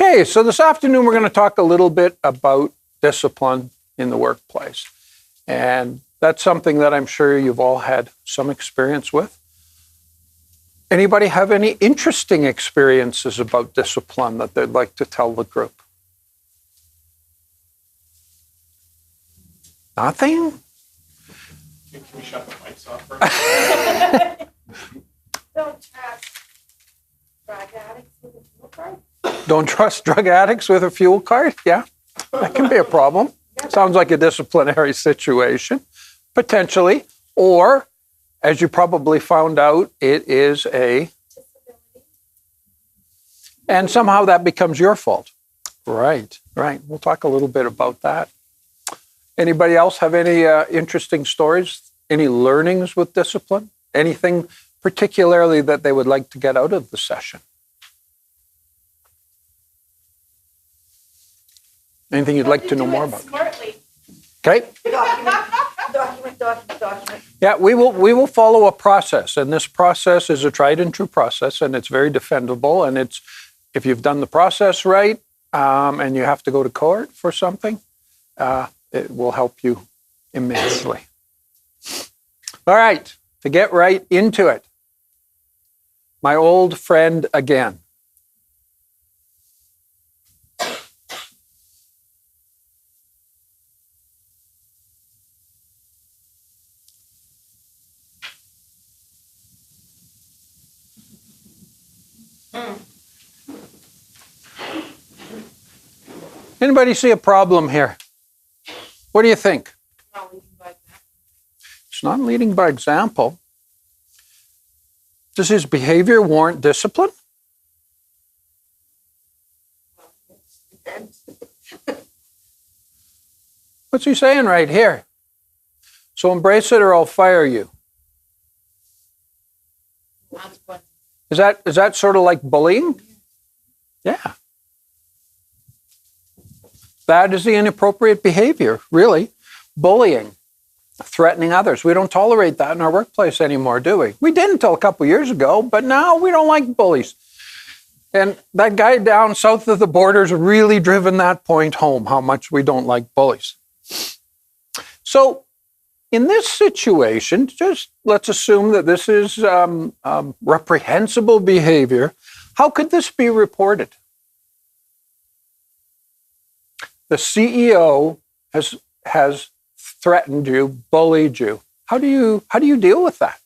Okay, so this afternoon we're going to talk a little bit about discipline in the workplace. And that's something that I'm sure you've all had some experience with. Anybody have any interesting experiences about discipline that they'd like to tell the group? Nothing? Can we shut the mics off for a minute? Don't trust drug addicts with a fuel card. Don't trust drug addicts with a fuel card? Yeah, that can be a problem. Sounds like a disciplinary situation, potentially. Or, as you probably found out, it is a... And somehow that becomes your fault. Right. We'll talk a little bit about that. Anybody else have any interesting stories? Any learnings with discipline? Anything particularly that they would like to get out of the session? Anything you'd like to know more about? Smartly. Okay. Document. Yeah, we will follow a process, and this process is a tried and true process, and it's very defendable. And it's if you've done the process right, and you have to go to court for something, it will help you immensely. All right, to get right into it, my old friend again. Anybody see a problem here? What do you think? Not leading by example. It's not leading by example. Does his behavior warrant discipline? What's he saying right here? So embrace it or I'll fire you. Is that sort of like bullying? Yeah. That is the inappropriate behavior, really. Bullying, threatening others. We don't tolerate that in our workplace anymore, do we? We did until a couple years ago, but now we don't like bullies. And that guy down south of the border's really driven that point home, how much we don't like bullies. So in this situation, just let's assume that this is reprehensible behavior. How could this be reported? The CEO has threatened you, bullied you. How do you deal with that?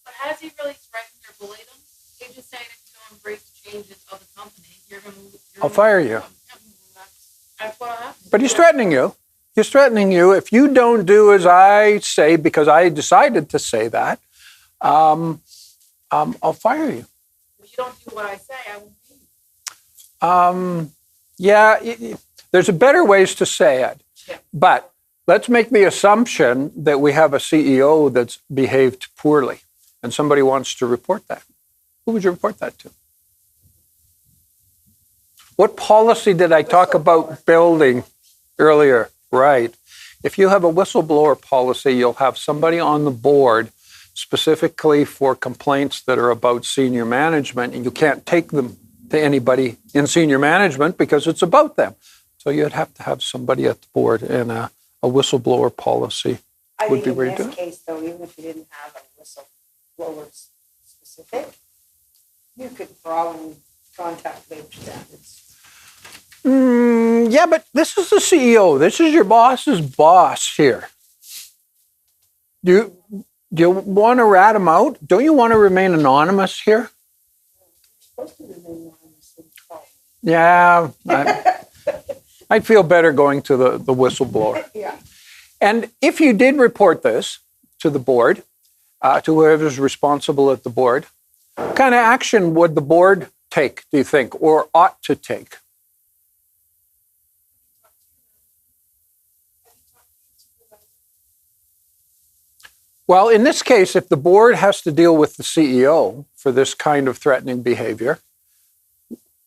But has he really threatened or bullied them? He's just saying if you don't embrace the changes of the company, you're going to... I'll fire you. That's what happened. But he's threatening you. He's threatening you. If you don't do as I say, because I decided to say that, I'll fire you. If you don't do what I say, I will be. Yeah, there's a better ways to say it. Yeah. But let's make the assumption that we have a CEO that's behaved poorly and somebody wants to report that. Who would you report that to? What policy did I talk about building earlier? Right. If you have a whistleblower policy, you'll have somebody on the board specifically for complaints that are about senior management, and you can't take them to anybody in senior management because it's about them. So you'd have to have somebody at the board, and a whistleblower policy would be where you do it. I think in this case, though, even if you didn't have a whistleblower specific, you could probably contact labor standards. Yeah, but this is the CEO. This is your boss's boss here. Do you want to rat him out? Don't you want to remain anonymous here? You're supposed to remain anonymous in call. Yeah, I'd feel better going to the whistleblower. Yeah. And if you did report this to the board, to whoever's responsible at the board, what kind of action would the board take, do you think, or ought to take? Well, in this case, if the board has to deal with the CEO for this kind of threatening behavior,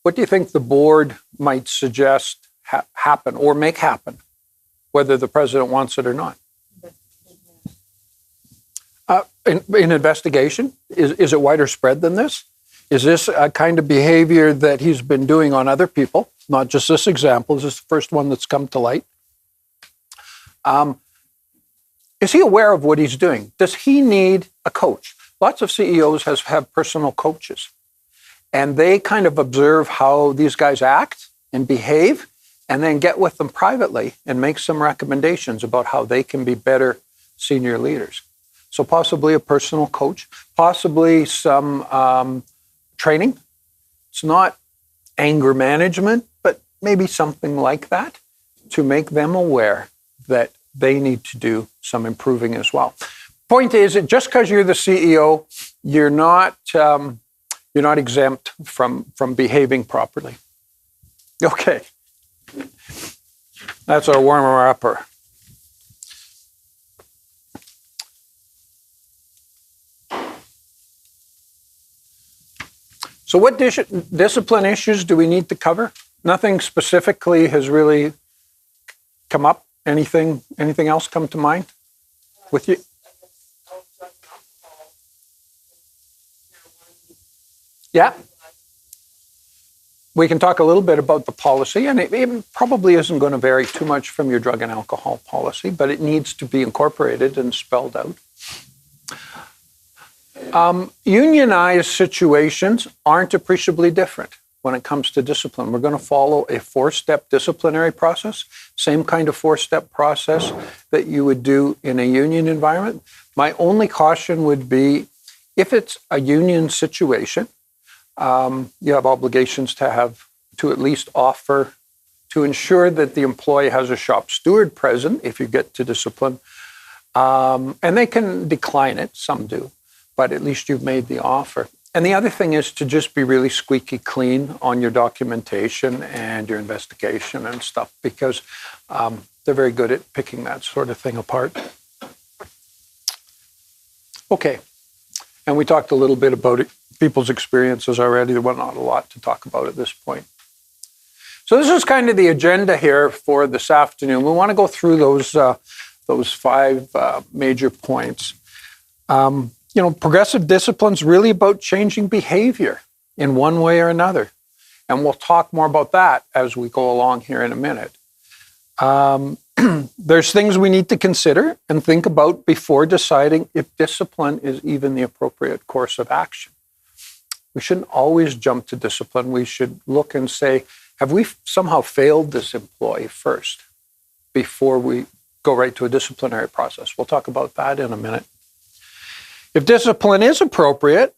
what do you think the board might suggest happen or make happen, whether the president wants it or not? In investigation? Is it wider spread than this? Is this a kind of behavior that he's been doing on other people? Not just this example. This is the first one that's come to light. Is he aware of what he's doing? Does he need a coach? Lots of CEOs have personal coaches, and they kind of observe how these guys act and behave, and then get with them privately and make some recommendations about how they can be better senior leaders. So possibly a personal coach, possibly some training. It's not anger management, but maybe something like that to make them aware that they need to do some improving as well. Point is that just because you're the CEO, you're not exempt from behaving properly. Okay, that's our warmer-upper. So what discipline issues do we need to cover? Nothing specifically has really come up. Anything else come to mind with you? Yeah. We can talk a little bit about the policy, and it probably isn't going to vary too much from your drug and alcohol policy, but it needs to be incorporated and spelled out. Unionized situations aren't appreciably different when it comes to discipline. We're going to follow a 4-step disciplinary process, same kind of 4-step process that you would do in a union environment. My only caution would be if it's a union situation, you have obligations to at least offer to ensure that the employee has a shop steward present if you get to discipline. And they can decline it, some do, but at least you've made the offer. And the other thing is to just be really squeaky clean on your documentation and your investigation and stuff, because they're very good at picking that sort of thing apart. Okay, and we talked a little bit about it, people's experiences already. There was not a lot to talk about at this point. So this is kind of the agenda here for this afternoon. We want to go through those 5 major points. Progressive discipline is really about changing behavior in one way or another. And we'll talk more about that as we go along here in a minute. There's things we need to consider and think about before deciding if discipline is even the appropriate course of action. We shouldn't always jump to discipline. We should look and say, have we somehow failed this employee first before we go right to a disciplinary process? We'll talk about that in a minute. If discipline is appropriate,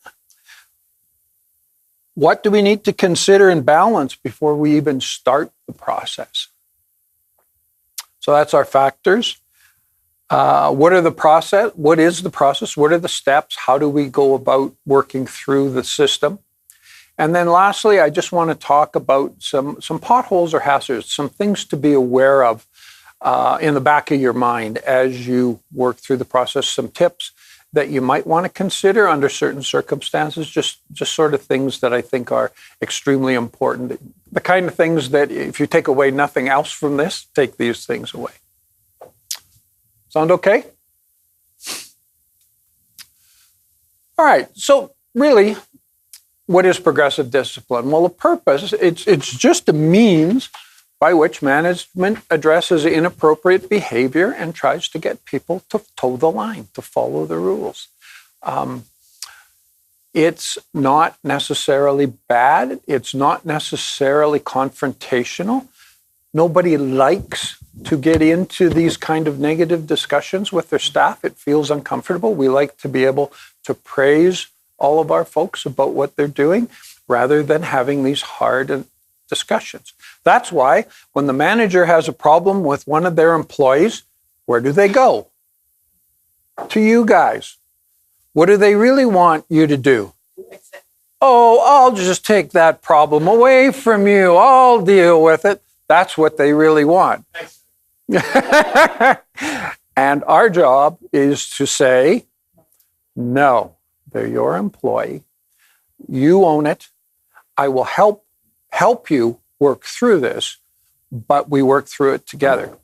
what do we need to consider and balance before we even start the process? So that's our factors. What is the process? What are the steps? How do we go about working through the system? And then lastly, I just want to talk about some potholes or hazards, some things to be aware of in the back of your mind as you work through the process, some tips that you might want to consider under certain circumstances, just sort of things that I think are extremely important. The kind of things that if you take away nothing else from this, take these things away. Sound okay? All right, so really, what is progressive discipline? Well, the purpose, it's just a means by which management addresses inappropriate behavior and tries to get people to toe the line, to follow the rules. It's not necessarily bad. It's not necessarily confrontational. Nobody likes to get into these kind of negative discussions with their staff. It feels uncomfortable. We like to be able to praise all of our folks about what they're doing rather than having these hard discussions. That's why when the manager has a problem with one of their employees, where do they go? To you guys. What do they really want you to do? Oh, I'll just take that problem away from you. I'll deal with it. That's what they really want. And our job is to say, no, they're your employee. You own it. I will help you work through this, but we work through it together.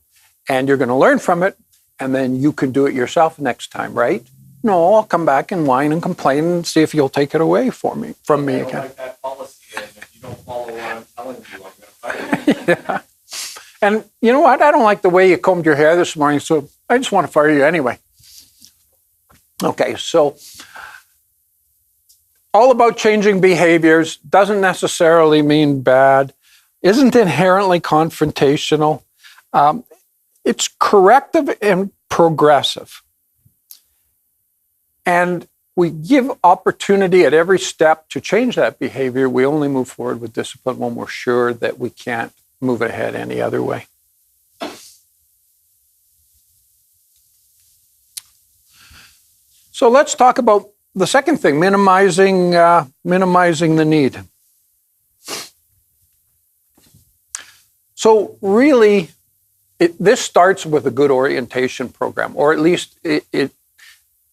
And you're going to learn from it, and then you can do it yourself next time, right? No, I'll come back and whine and complain and see if you'll take it away from me I don't again. like that policy, and if you don't follow what I'm telling you, I'm going to fire you. Yeah. And you know what? I don't like the way you combed your hair this morning, so I just want to fire you anyway. Okay, so all about changing behaviors doesn't necessarily mean bad, isn't inherently confrontational. It's corrective and progressive. And we give opportunity at every step to change that behavior. We only move forward with discipline when we're sure that we can't move it ahead any other way. So let's talk about the second thing, minimizing the need. So really, this starts with a good orientation program, or at least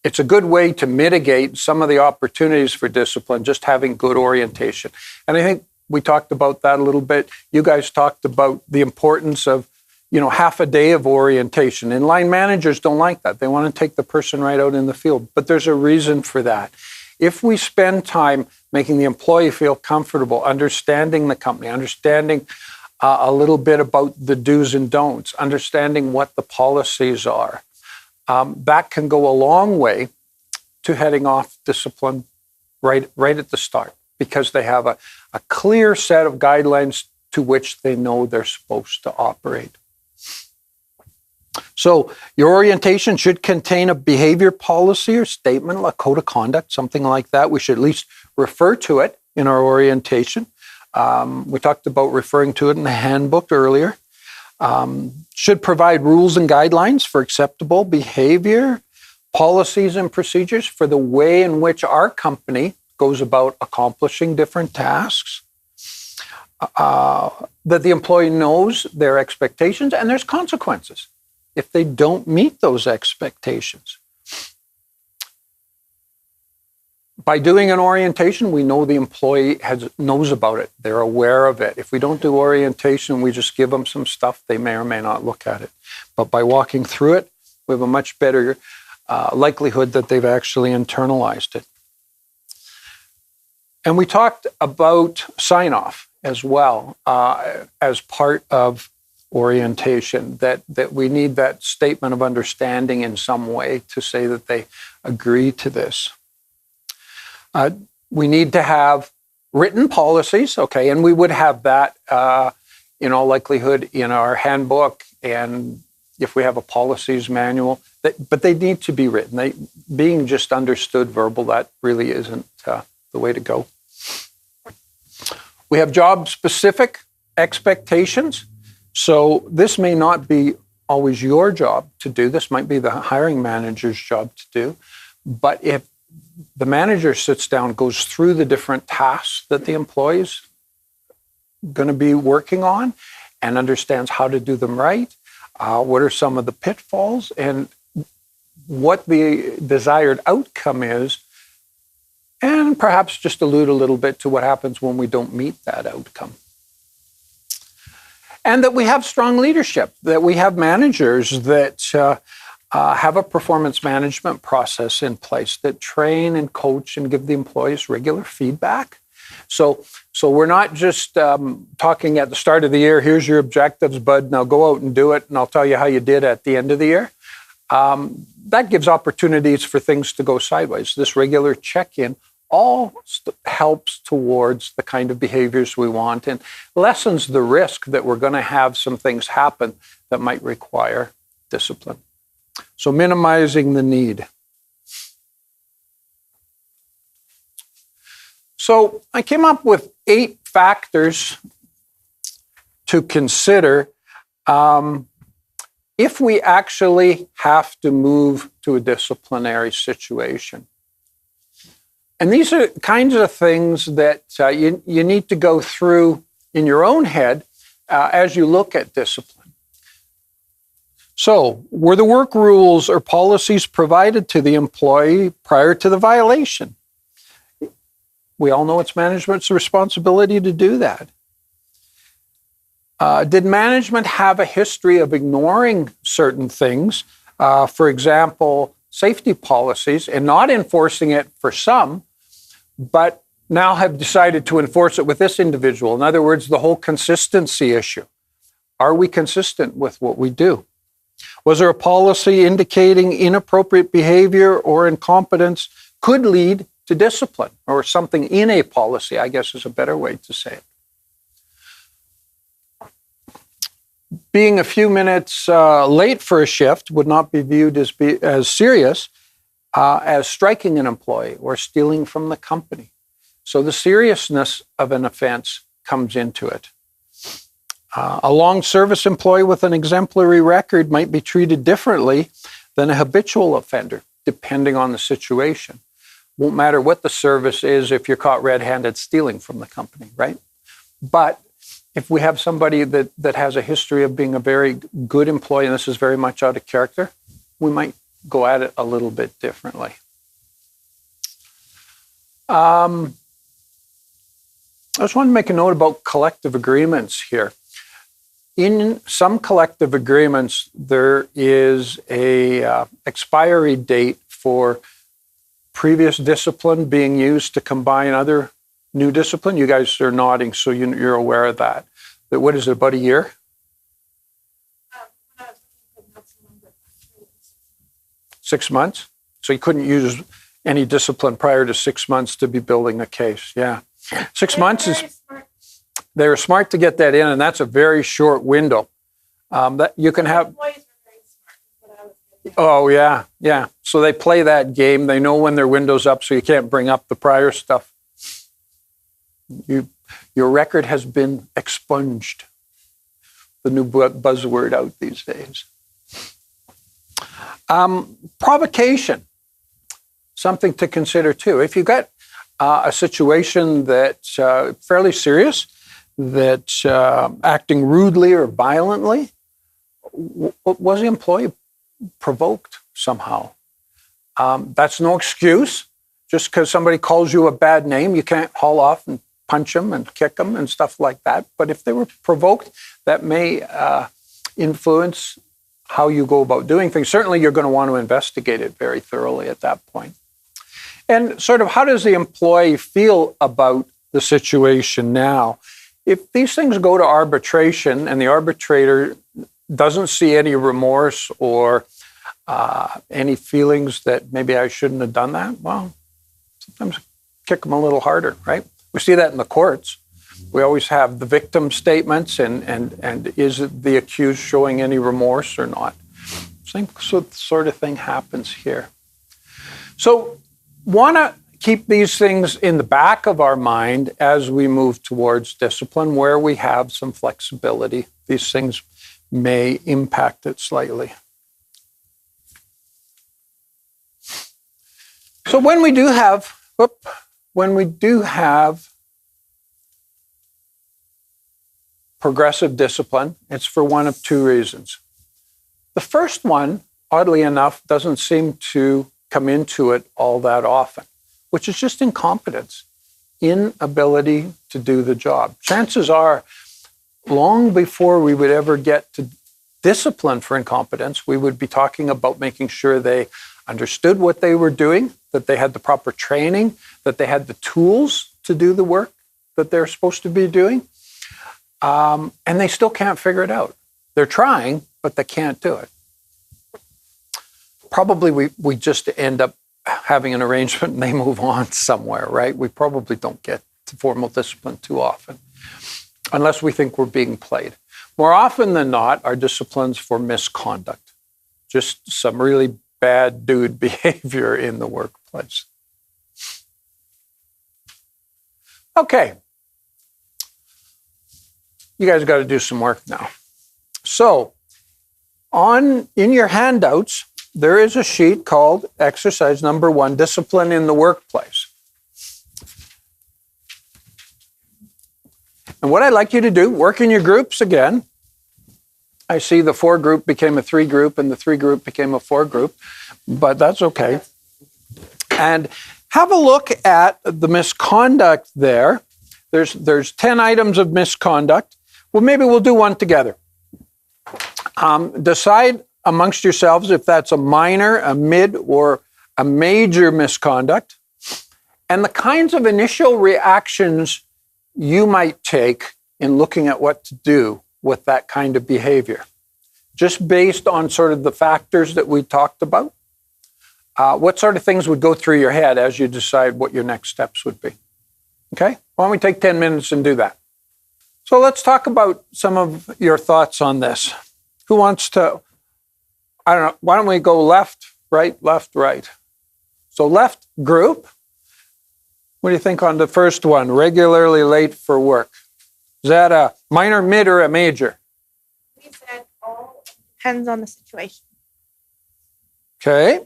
it's a good way to mitigate some of the opportunities for discipline, just having good orientation. And I think we talked about that a little bit. You guys talked about the importance of, half a day of orientation. And line managers don't like that. They want to take the person right out in the field. But there's a reason for that. If we spend time making the employee feel comfortable, understanding the company, understanding a little bit about the do's and don'ts, understanding what the policies are, that can go a long way to heading off discipline right at the start, because they have a clear set of guidelines to which they know they're supposed to operate. So your orientation should contain a behavior policy or statement, a code of conduct, something like that. We should at least refer to it in our orientation. We talked about referring to it in the handbook earlier. Should provide rules and guidelines for acceptable behavior, policies and procedures for the way in which our company goes about accomplishing different tasks, that the employee knows their expectations, and there's consequences if they don't meet those expectations. By doing an orientation, we know the employee knows about it. They're aware of it. If we don't do orientation, we just give them some stuff, they may or may not look at it. But by walking through it, we have a much better likelihood that they've actually internalized it. And we talked about sign-off as well as part of orientation, that we need that statement of understanding in some way to say that they agree to this. We need to have written policies, okay, and we would have that, likelihood in our handbook, and if we have a policies manual, but they need to be written. Being just understood verbal, that really isn't the way to go. We have job-specific expectations. So this may not be always your job to do. This might be the hiring manager's job to do. But if the manager sits down, goes through the different tasks that the employee's going to be working on and understands how to do them right, what are some of the pitfalls, and what the desired outcome is, and perhaps just allude a little bit to what happens when we don't meet that outcome. And that we have strong leadership, that we have managers that have a performance management process in place, that train and coach and give the employees regular feedback. So we're not just talking at the start of the year, here's your objectives, bud, now go out and do it, and I'll tell you how you did at the end of the year. That gives opportunities for things to go sideways. This regular check-in all helps towards the kind of behaviors we want and lessens the risk that we're going to have some things happen that might require discipline. So minimizing the need. So I came up with 8 factors to consider if we actually have to move to a disciplinary situation. And these are kinds of things that you need to go through in your own head as you look at discipline. So, were the work rules or policies provided to the employee prior to the violation? We all know it's management's responsibility to do that. Did management have a history of ignoring certain things? For example, safety policies and not enforcing it for some, but now have decided to enforce it with this individual. In other words, the whole consistency issue. Are we consistent with what we do? Was there a policy indicating inappropriate behavior or incompetence could lead to discipline, or something in a policy, I guess is a better way to say it. Being a few minutes late for a shift would not be viewed as serious as striking an employee or stealing from the company. So the seriousness of an offense comes into it. A long service employee with an exemplary record might be treated differently than a habitual offender, depending on the situation. Won't matter what the service is if you're caught red-handed stealing from the company, right? But if we have somebody that has a history of being a very good employee, and this is very much out of character, we might go at it a little bit differently. I just want to make a note about collective agreements here. In some collective agreements, there is a expiry date for previous discipline being used to combine other new discipline. You guys are nodding, so you're aware of that. But what is it, about a year? 6 months? So you couldn't use any discipline prior to 6 months to be building a case. Yeah. 6 months is... They were smart to get that in, and that's a very short window. That you can have... Oh, yeah, yeah. So they play that game. They know when their window's up, so you can't bring up the prior stuff. Your record has been expunged. The new buzzword out these days. Provocation, something to consider too. If you've got a situation that's fairly serious, that's acting rudely or violently, was the employee provoked somehow? That's no excuse. Just because somebody calls you a bad name, you can't haul off and punch them and kick them and stuff like that. But if they were provoked, that may influence how you go about doing things. Certainly, you're going to want to investigate it very thoroughly at that point. And sort of how does the employee feel about the situation now? If these things go to arbitration and the arbitrator doesn't see any remorse or any feelings that maybe I shouldn't have done that, well, sometimes kick them a little harder, right? We see that in the courts. We always have the victim statements and is the accused showing any remorse or not? Same sort of thing happens here. So want to keep these things in the back of our mind as we move towards discipline, where we have some flexibility. These things may impact it slightly. So when we do have progressive discipline, it's for one of two reasons. The first one, oddly enough, doesn't seem to come into it all that often, which is just incompetence, inability to do the job. Chances are, long before we would ever get to discipline for incompetence, we would be talking about making sure they understood what they were doing, that they had the proper training, that they had the tools to do the work that they're supposed to be doing. And they still can't figure it out. They're trying, but they can't do it. Probably we just end up having an arrangement and they move on somewhere, right? We probably don't get to formal discipline too often, unless we think we're being played. More often than not, our discipline's for misconduct, just some really bad dude behavior in the workplace. Okay. You guys got to do some work now. So, in your handouts, there is a sheet called exercise number 1, discipline in the workplace. And what I'd like you to do, work in your groups again. I see the 4 group became a 3 group and the 3 group became a 4 group, but that's okay. And have a look at the misconduct there. There's 10 items of misconduct. Well, maybe we'll do one together. Decide amongst yourselves if that's a minor, a mid, or a major misconduct, and the kinds of initial reactions you might take in looking at what to do with that kind of behavior, just based on sort of the factors that we talked about. What sort of things would go through your head as you decide what your next steps would be? Okay, why don't we take 10 minutes and do that? So let's talk about some of your thoughts on this. Who wants to, I don't know, why don't we go left, right? So left group, what do you think on the first one? Regularly late for work. Is that a minor, mid, or a major? We said all. Depends on the situation. Okay.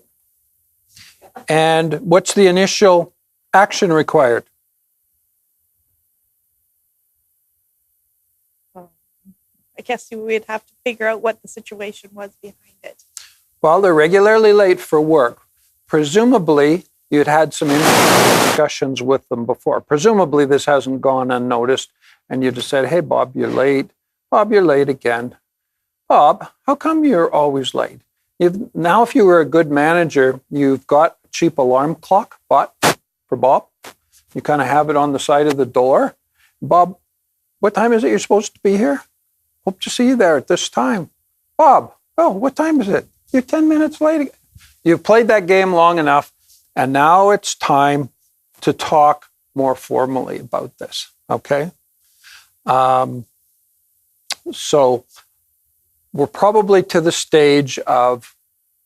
And what's the initial action required? I guess we'd have to figure out what the situation was behind it. Well, they're regularly late for work. Presumably, you'd had some discussions with them before. Presumably, this hasn't gone unnoticed, and you just said, hey, Bob, you're late. Bob, you're late again. Bob, how come you're always late? Now, if you were a good manager, you've got a cheap alarm clock bought for Bob. You kind of have it on the side of the door. Bob, what time is it you're supposed to be here? Hope to see you there at this time. Bob, oh, what time is it? You're 10 minutes late again. You've played that game long enough, and now it's time to talk more formally about this, okay? So we're probably to the stage of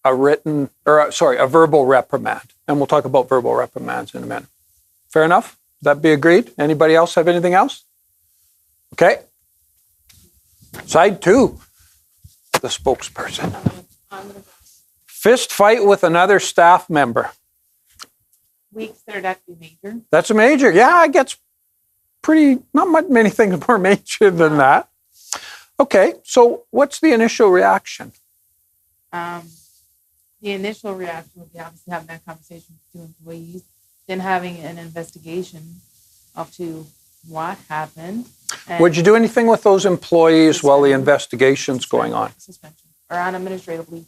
a verbal reprimand, and we'll talk about verbal reprimands in a minute. Fair enough? That be agreed? Anybody else have anything else? Okay. Side 2, the spokesperson. Fist fight with another staff member. We consider that to be major. That's a major. Yeah, it gets pretty, many things more major than that. Okay, so what's the initial reaction? The initial reaction would be obviously having that conversation with 2 employees, then having an investigation of to what happened. Would you do anything with those employees while the investigation's going on? Suspension or on administrative leave.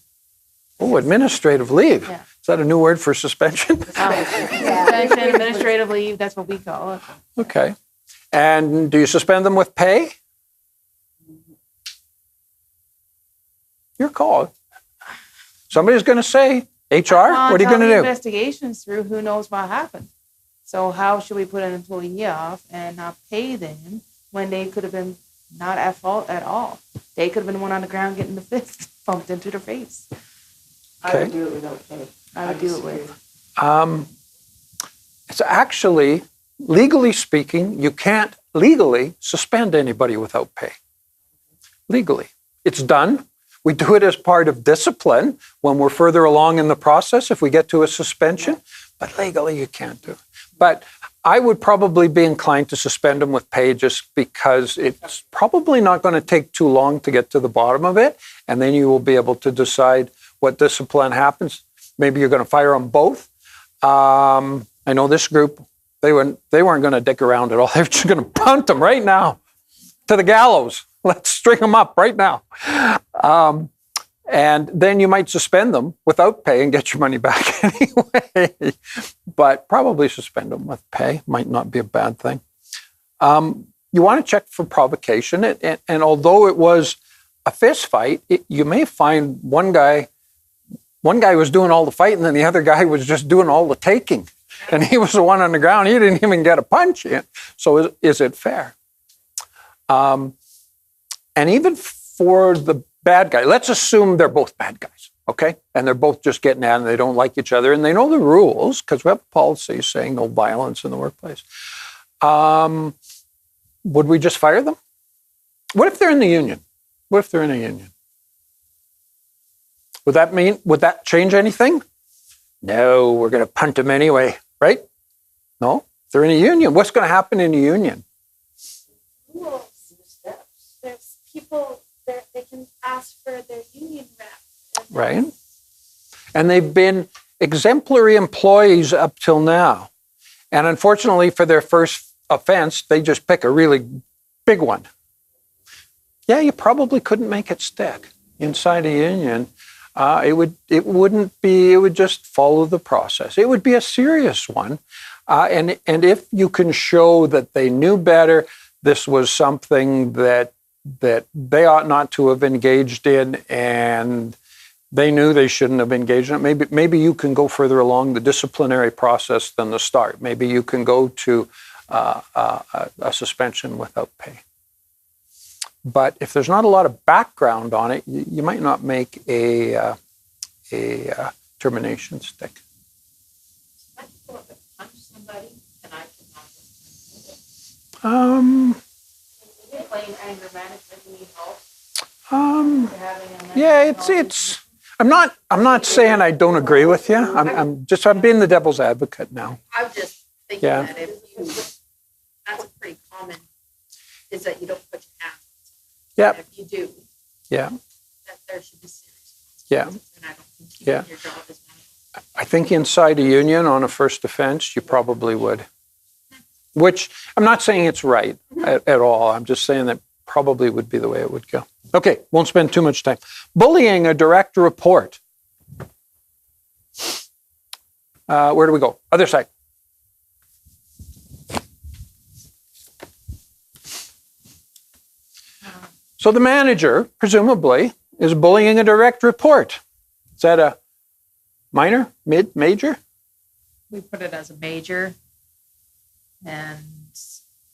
Oh, administrative leave. Yeah. Is that a new word for suspension? Suspension, administrative leave, that's what we call it. Okay. And do you suspend them with pay? Your call. Somebody's going to say, HR, what are you going to do? Investigations through who knows what happened. So how should we put an employee off and not pay them when they could have been not at fault at all? They could have been the one on the ground getting the fist bumped into their face. I would do it without pay. I would do it with. It's actually, legally speaking, you can't legally suspend anybody without pay. Legally. It's done. We do it as part of discipline when we're further along in the process, if we get to a suspension, but legally you can't do it. But I would probably be inclined to suspend them with pay just because it's probably not going to take too long to get to the bottom of it, and then you will be able to decide what discipline happens. Maybe you're going to fire them both. I know this group, they weren't going to dick around at all. They were just going to punt them right now to the gallows. Let's string them up right now. And then you might suspend them without pay and get your money back anyway. But probably suspend them with pay. Might not be a bad thing. You want to check for provocation. And although it was a fist fight, you may find one guy was doing all the fighting and the other guy was just doing all the taking. And he was the one on the ground. He didn't even get a punch in. So is it fair? And even for the bad guy, let's assume they're both bad guys, okay? And they're both just getting at it and they don't like each other and they know the rules because we have a policy saying no violence in the workplace. Would we just fire them? What if they're in the union? What if they're in a union? Would that change anything? No, we're going to punt them anyway, right? No, if they're in a union. What's going to happen in a union? Rules. There's people there, they can ask for their union rep. Right. And they've been exemplary employees up till now. And unfortunately for their first offense, they just pick a really big one. Yeah, you probably couldn't make it stick. inside a union, it would just follow the process. It would be a serious one. And if you can show that they knew better, this was something that they ought not to have engaged in, and they knew they shouldn't have engaged in it, maybe you can go further along the disciplinary process than the start. Maybe you can go to a suspension without pay. But if there's not a lot of background on it, you might not make a termination stick. I can go up and punch somebody, and I cannot get Plain anger management, you need help. Yeah, it's. I'm not saying I don't agree with you. I'm being the devil's advocate now. I'm just thinking Yeah. that that's a pretty common, is that you don't put your hands on someone. Yeah. And if you do, Yeah. that there should be serious Yeah. consequences. And I don't think Yeah. your job is not. I think inside a union on a first offense, you probably would. Which I'm not saying it's right at all. I'm just saying that probably would be the way it would go. Okay, won't spend too much time. Bullying a direct report. Where do we go? Other side. So the manager, presumably, is bullying a direct report. Is that a minor, major? We put it as a major and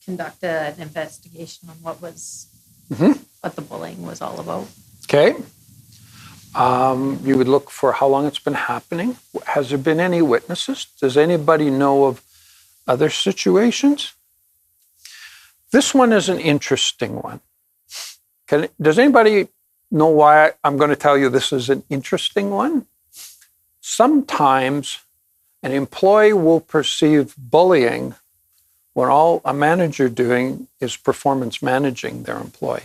conduct an investigation on what the bullying was all about. Okay. You would look for how long it's been happening. Has there been any witnesses? Does anybody know of other situations? This one is an interesting one. Does anybody know why I'm going to tell you this is an interesting one? Sometimes an employee will perceive bullying when all a manager doing is performance managing their employee.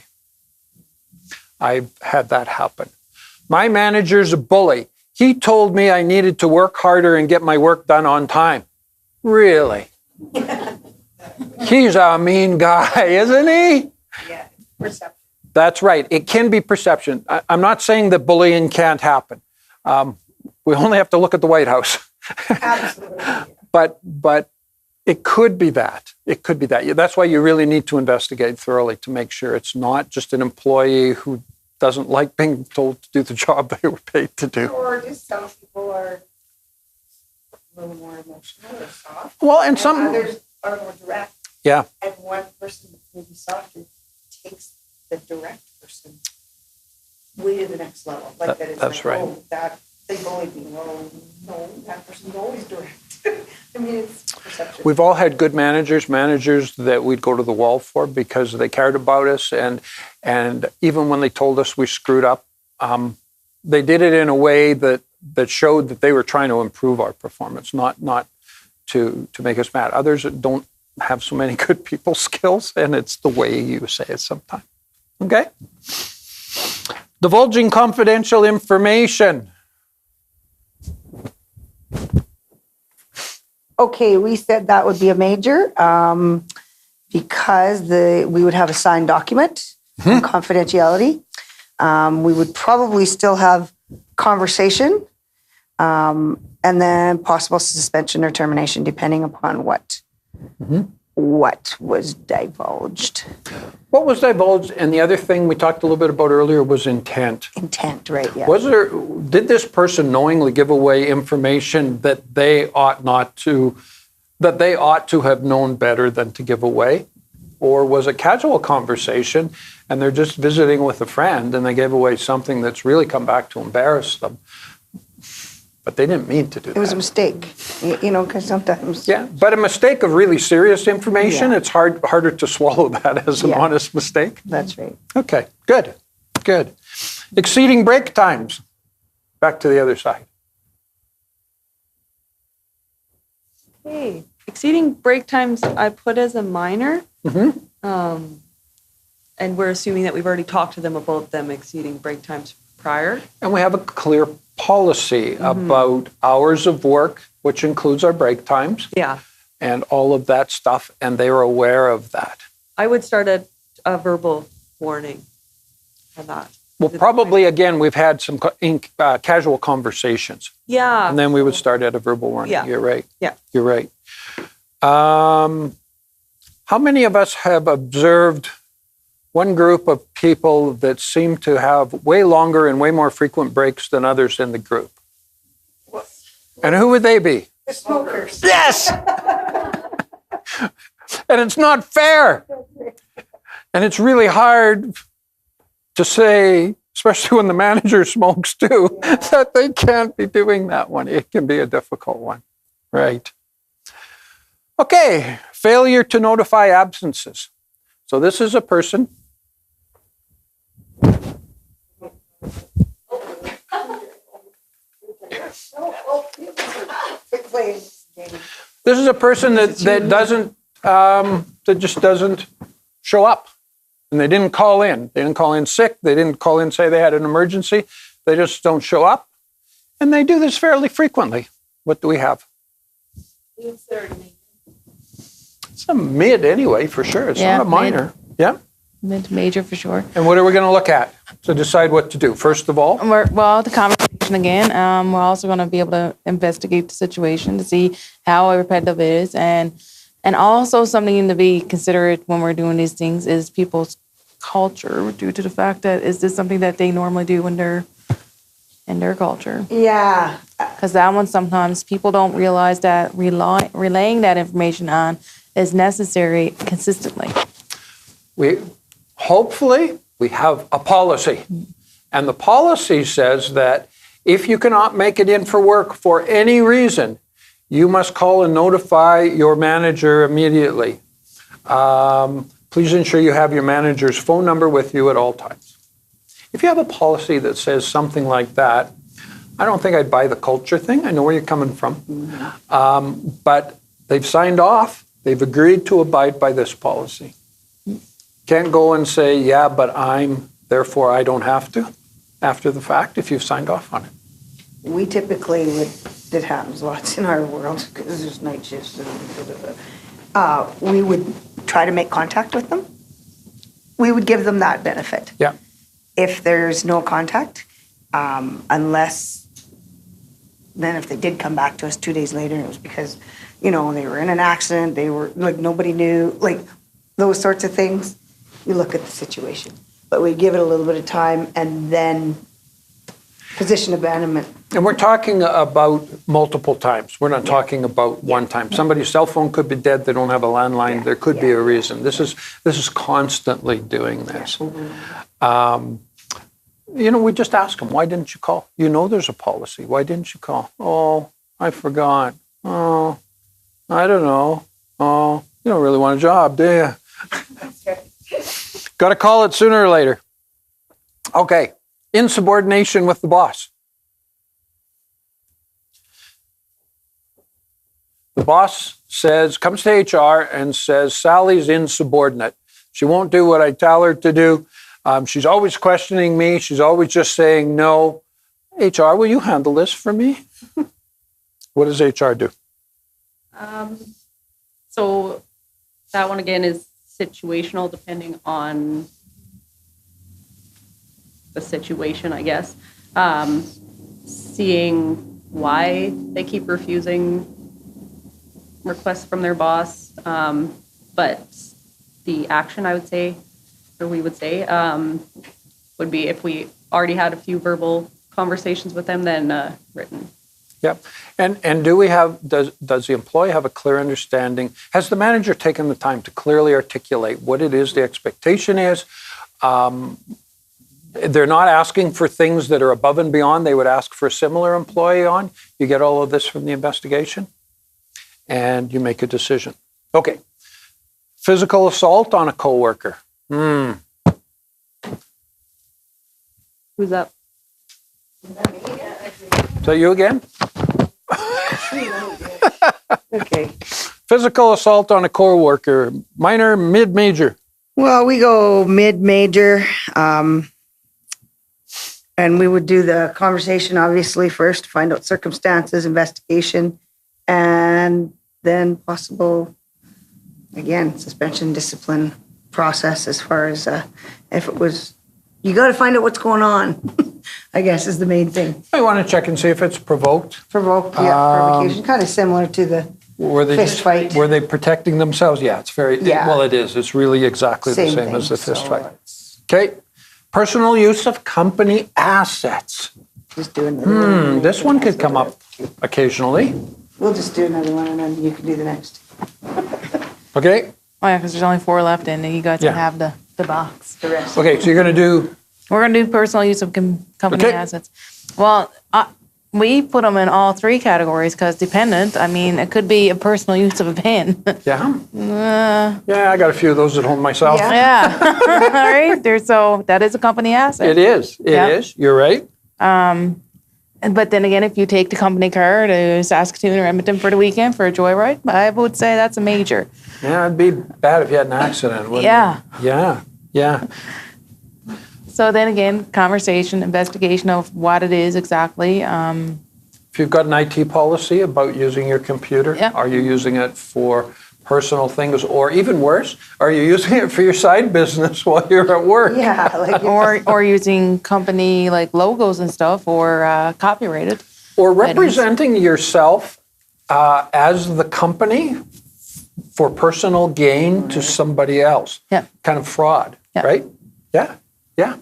I've had that happen. My manager's a bully. He told me I needed to work harder and get my work done on time. Really? He's a mean guy, isn't he? Yeah, perception. That's right. It can be perception. I'm not saying that bullying can't happen. We only have to look at the White House. Absolutely. But it could be that. It could be that. That's why you really need to investigate thoroughly to make sure it's not just an employee who doesn't like being told to do the job they were paid to do. Or just some people are a little more emotional or soft. Well, and some others are more direct. Yeah. And one person maybe softer takes the direct person way to the next level. Like that it's that's like, right. oh, that they bullied me. Oh, no, that person's always direct. I mean, it's perception. We've all had good managers that we'd go to the wall for because they cared about us, and even when they told us we screwed up, they did it in a way that showed that they were trying to improve our performance, not to make us mad. Others don't have so many good people skills, and it's the way you say it sometimes. Okay? Divulging confidential information. Okay, we said that would be a major because we would have a signed document on confidentiality. We would probably still have conversation and then possible suspension or termination depending upon what was divulged. What was divulged? And the other thing we talked a little bit about earlier was intent. Intent, right, yeah. Did this person knowingly give away information that they ought to have known better than to give away? Or was it casual conversation and they're just visiting with a friend and they gave away something that's really come back to embarrass them? But they didn't mean to do that. It was a mistake, because sometimes... Yeah, but a mistake of really serious information, Yeah. it's harder to swallow that as an Yeah. honest mistake. That's right. Okay, good. Exceeding break times. Back to the other side. Okay. Exceeding break times I put as a minor. And we're assuming that we've already talked to them about them exceeding break times prior. And we have a clear policy about hours of work, which includes our break times Yeah. and all of that stuff, and they are aware of that. I would start a verbal warning for that. Well, probably, again, we've had some casual conversations. Yeah. And then we would start at a verbal warning. Yeah. You're right. Yeah. You're right. How many of us have observed one group of people that seem to have way longer and way more frequent breaks than others in the group? And who would they be? The smokers. Yes! And it's not fair. And it's really hard to say, especially when the manager smokes too, that they can't be doing that one. It can be a difficult one. Right. Okay, failure to notify absences. So this is a person. This is a person that just doesn't show up. And they didn't call in. They didn't call in sick. They didn't call in, say they had an emergency. They just don't show up. And they do this fairly frequently. What do we have? It's a mid anyway, for sure. It's not a minor. Yeah. Mid to major for sure. And what are we going to look at to decide what to do? First of all, Well, the conversation again. We're also going to be able to investigate the situation to see how repetitive it is, and also something to be considerate when we're doing these things is people's culture, due to the fact that is this something that they normally do when they're in their culture? Yeah. Because that one sometimes people don't realize that relaying that information on is necessary consistently. Hopefully we have a policy. And the policy says that if you cannot make it in for work for any reason, you must call and notify your manager immediately. Please ensure you have your manager's phone number with you at all times. If you have a policy that says something like that, I don't think I'd buy the culture thing. I know where you're coming from. But they've signed off. They've agreed to abide by this policy. Can't go and say, yeah, but therefore I don't have to, after the fact, if you've signed off on it. We typically that happens lots in our world because there's night shifts. We would try to make contact with them. We would give them that benefit. Yeah. If there's no contact, unless, then if they did come back to us 2 days later, it was because, they were in an accident, they were, nobody knew, those sorts of things, you look at the situation. But we give it a little bit of time and then position abandonment. And we're talking about multiple times. We're not talking about one time. Somebody's cell phone could be dead. They don't have a landline. Yeah. There could be a reason. This is constantly doing this. We just ask them, why didn't you call? There's a policy. Why didn't you call? Oh, I forgot. Oh, I don't know. Oh, you don't really want a job, do you? Got to call it sooner or later. Okay. Insubordination with the boss. The boss comes to HR and says, Sally's insubordinate. She won't do what I tell her to do. She's always questioning me. She's always just saying no. HR, will you handle this for me? What does HR do? So that one again is situational, depending on the situation, I guess. Seeing why they keep refusing requests from their boss. But the action, I would say, or we would say, would be if we already had a few verbal conversations with them, then written. Yep. And does the employee have a clear understanding? Has the manager taken the time to clearly articulate what it is the expectation is? They're not asking for things that are above and beyond they would ask for a similar employee on. You get all of this from the investigation and you make a decision. Okay. Physical assault on a coworker. Who's up? So you again? Okay. Physical assault on a coworker, minor, mid, major. Well, we go mid-major, and we would do the conversation, obviously, first, find out circumstances, investigation, and then possible, again, suspension, discipline process as far as if it was you got to find out what's going on, I guess is the main thing. I want to check and see if it's provoked. Provocation, kind of similar to the Were they fist fight. Were they protecting themselves? Yeah, it's very, Yeah. well, it is. It's really exactly the same as the thing, fist so fight. it's Okay. Personal use of company assets. Just do another one. This one could come up occasionally. We'll just do another one and then you can do the next. Okay. Oh, yeah, because there's only 4 left and you got to Yeah. have the box. The rest. Okay, so you're going to do, We're going to do personal use of company Okay. assets. Well, we put them in all 3 categories because dependent, I mean, it could be a personal use of a pen. yeah? Yeah, I got a few of those at home myself. Yeah. Yeah. All right. So that is a company asset. It is. It Yeah. is. You're right. But then again, if you take the company car to Saskatoon or Edmonton for the weekend for a joyride, I would say that's a major. Yeah, it'd be bad if you had an accident, wouldn't Yeah. it? Yeah. Yeah. So then again, conversation, investigation of what it is exactly. If you've got an IT policy about using your computer, Yeah. are you using it for personal things, or even worse, are you using it for your side business while you're at work? Yeah, like or using company like logos and stuff, or copyrighted. Or representing yourself as the company for personal gain to somebody else. Yeah. Kind of fraud, Yeah. right? Yeah, yeah.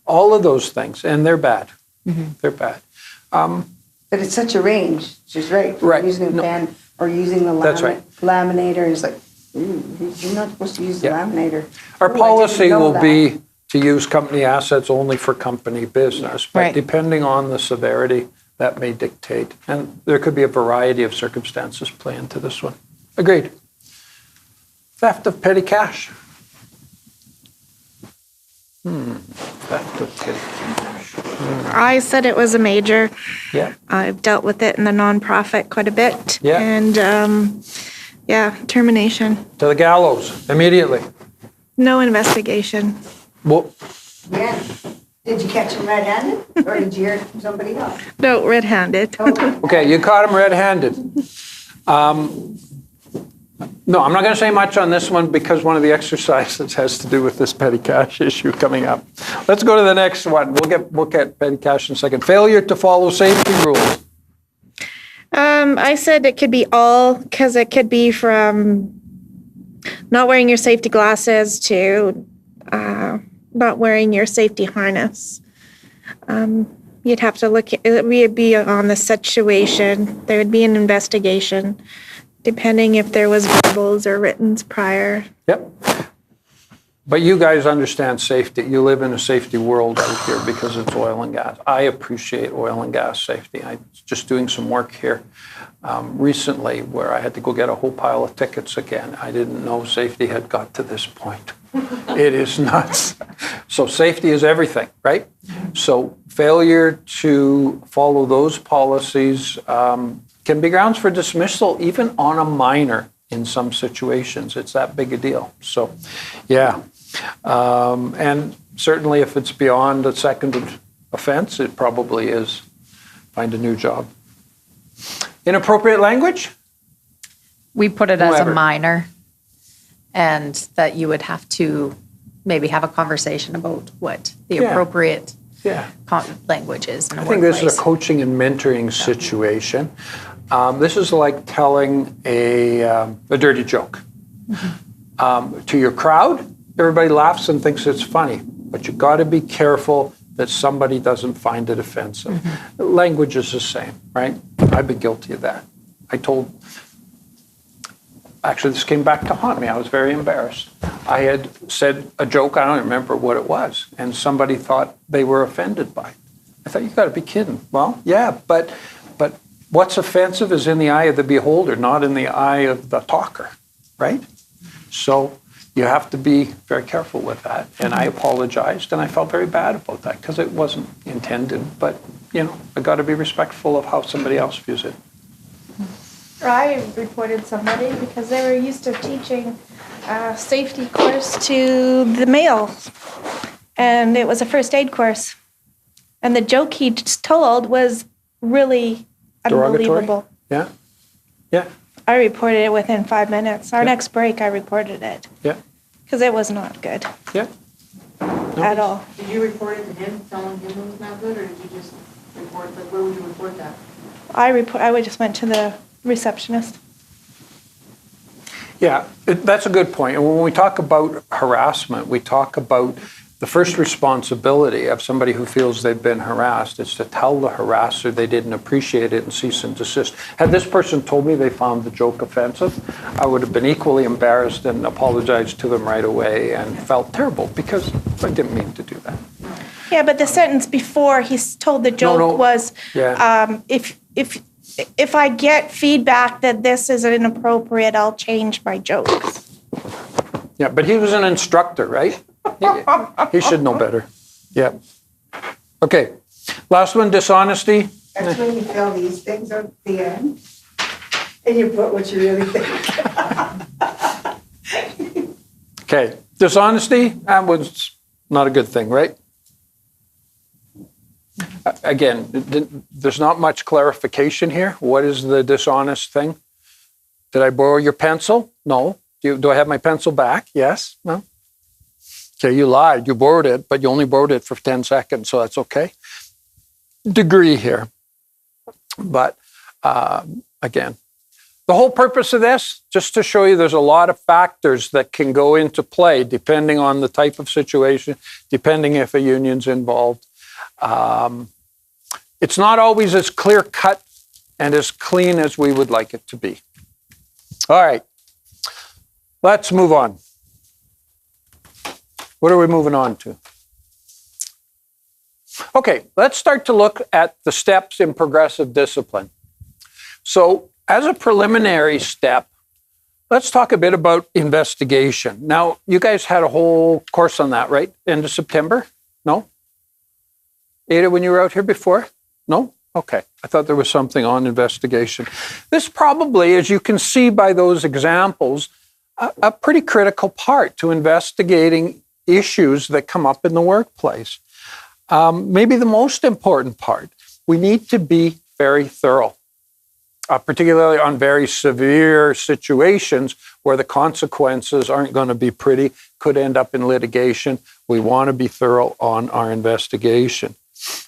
All of those things, and they're bad. Mm-hmm. They're bad. But it's such a range. She's right. Right. Using a No. pen or using the That's right. laminator. It's like, you're not supposed to use the Yeah. laminator. Our Ooh, I didn't policy know will that. be to use company assets only for company business, but Right. depending on the severity, that may dictate. And there could be a variety of circumstances play into this one. Agreed. Theft of petty cash. Theft of petty cash. I said it was a major. Yeah. I've dealt with it in the nonprofit quite a bit. Yeah. And yeah, termination. To the gallows immediately. No investigation. Well, Yeah. Did you catch him red-handed or did you hear somebody else? No, red-handed. okay, you caught him red-handed. No, I'm not going to say much on this one because one of the exercises has to do with this petty cash issue coming up. Let's go to the next one. We'll get petty cash in a second. Failure to follow safety rules. I said it could be all, because it could be from not wearing your safety glasses to not wearing your safety harness. You'd have to look, it would be on the situation. There would be an investigation, depending if there was verbals or writtens prior. Yep. But you guys understand safety. You live in a safety world out here because it's oil and gas. I appreciate oil and gas safety. I was just doing some work here recently where I had to go get a whole pile of tickets again. I didn't know safety had got to this point. It is nuts. So safety is everything, right? So failure to follow those policies can be grounds for dismissal, even on a minor in some situations. It's that big a deal. So, yeah. And certainly if it's beyond a second offense, it probably is. Find a new job. Inappropriate language? We put it as Whoever. a minor, and that you would have to maybe have a conversation about what the Yeah. appropriate Yeah. language is in a I think this is workplace. a coaching and mentoring situation. This is like telling a dirty joke. To your crowd, everybody laughs and thinks it's funny, but you got to be careful that somebody doesn't find it offensive. Language is the same, right? I've been guilty of that. Actually, this came back to haunt me. I was very embarrassed. I had said a joke, I don't remember what it was, and somebody thought they were offended by it. I thought, you got to be kidding. Well, yeah, but what's offensive is in the eye of the beholder, not in the eye of the talker, right? So you have to be very careful with that. And I apologized, and I felt very bad about that because it wasn't intended. But, I got to be respectful of how somebody else views it. I reported somebody because they were used to teaching a safety course to the male. And it was a first aid course. And the joke he just told was really Derogatory? unbelievable. Yeah? Yeah? I reported it within 5 minutes. Our next break, I reported it Yeah? because it was not good. Yeah? at all. Did you report it to him, telling him it was not good, or did you just report, like, where would you report that? I would just went to the receptionist. Yeah, that's a good point. And when we talk about harassment, we talk about the first responsibility of somebody who feels they've been harassed is to tell the harasser they didn't appreciate it and cease and desist. Had this person told me they found the joke offensive, I would have been equally embarrassed and apologized to them right away and felt terrible because I didn't mean to do that. Yeah, but the sentence before he's told the joke was, Yeah. if I get feedback that this is inappropriate, I'll change my jokes. Yeah, but he was an instructor, right? He should know better. Yeah. Okay. Last one, dishonesty. That's when you fill these things at the end, and you put what you really think. Okay. Dishonesty, that was not a good thing, right? Again, there's not much clarification here. What is the dishonest thing? Did I borrow your pencil? No. Do I have my pencil back? Yes. No. Okay, you lied. You borrowed it, but you only borrowed it for 10 seconds, so that's okay. Degree here. But again, the whole purpose of this, just to show you there's a lot of factors that can go into play depending on the type of situation, depending if a union's involved. It's not always as clear-cut and as clean as we would like it to be. All right, let's move on. What are we moving on to? Okay, let's start to look at the steps in progressive discipline. So, as a preliminary step, let's talk a bit about investigation. Now, you guys had a whole course on that, right? End of September? No? Ada, when you were out here before? No? Okay. I thought there was something on investigation. This probably, as you can see by those examples, a pretty critical part to investigating issues that come up in the workplace. Maybe the most important part. We need to be very thorough, particularly on very severe situations where the consequences aren't going to be pretty, could end up in litigation. We want to be thorough on our investigation.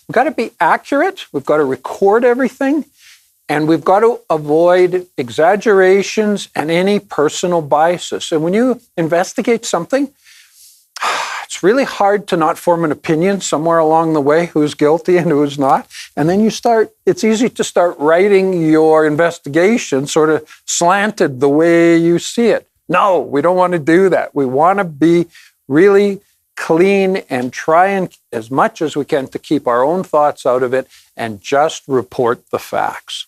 We've got to be accurate. We've got to record everything. And we've got to avoid exaggerations and any personal biases. And when you investigate something, it's really hard to not form an opinion somewhere along the way who's guilty and who's not. And then it's easy to start writing your investigation sort of slanted the way you see it. No, we don't want to do that. We want to be really clean and try and, as much as we can, to keep our own thoughts out of it and just report the facts.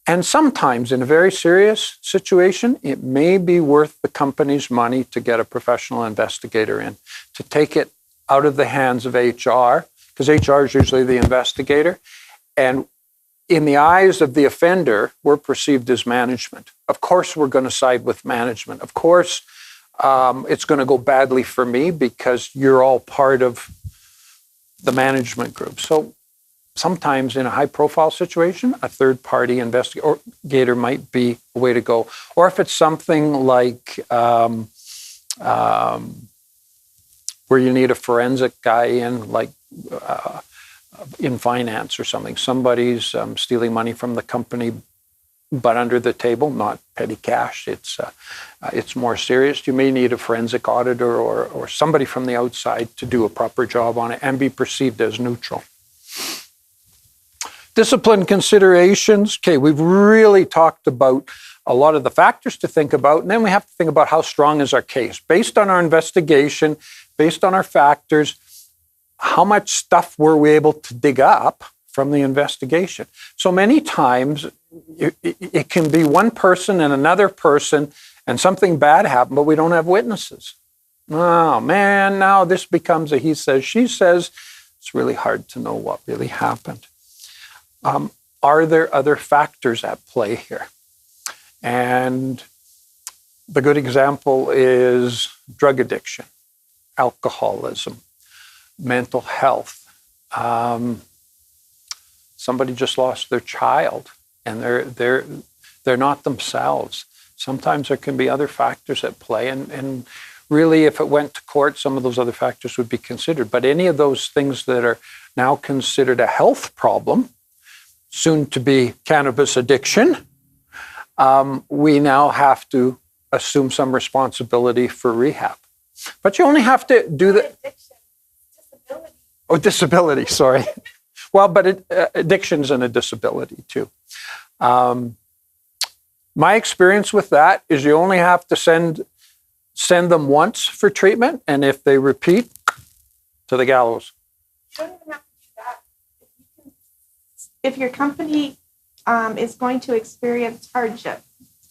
And sometimes in a very serious situation, it may be worth the company's money to get a professional investigator in, to take it out of the hands of HR, because HR is usually the investigator. And in the eyes of the offender, we're perceived as management. Of course, we're going to side with management. Of course, it's going to go badly for me because you're all part of the management group. So sometimes in a high-profile situation, a third-party investigator might be a way to go. Or if it's something like where you need a forensic guy in, like in finance or something. Somebody's stealing money from the company, but under the table, not petty cash. It's more serious. You may need a forensic auditor or somebody from the outside to do a proper job on it and be perceived as neutral. Discipline considerations. Okay, we've really talked about a lot of the factors to think about, and then we have to think about how strong is our case. Based on our investigation, based on our factors, how much stuff were we able to dig up from the investigation? So many times, it can be one person and another person, and something bad happened, but we don't have witnesses. Oh, man, now this becomes a he says, she says. It's really hard to know what really happened. Are there other factors at play here? And the good example is drug addiction, alcoholism, mental health. Somebody just lost their child and they're not themselves. Sometimes there can be other factors at play, and really, if it went to court, some of those other factors would be considered. But any of those things that are now considered a health problem, soon to be cannabis addiction, we now have to assume some responsibility for rehab. But you only have to do that. Disability. Oh, disability, sorry. Well, but addiction's and a disability too. My experience with that is you only have to send them once for treatment, and if they repeat, to the gallows. You don't even have to do that. If your company is going to experience hardship.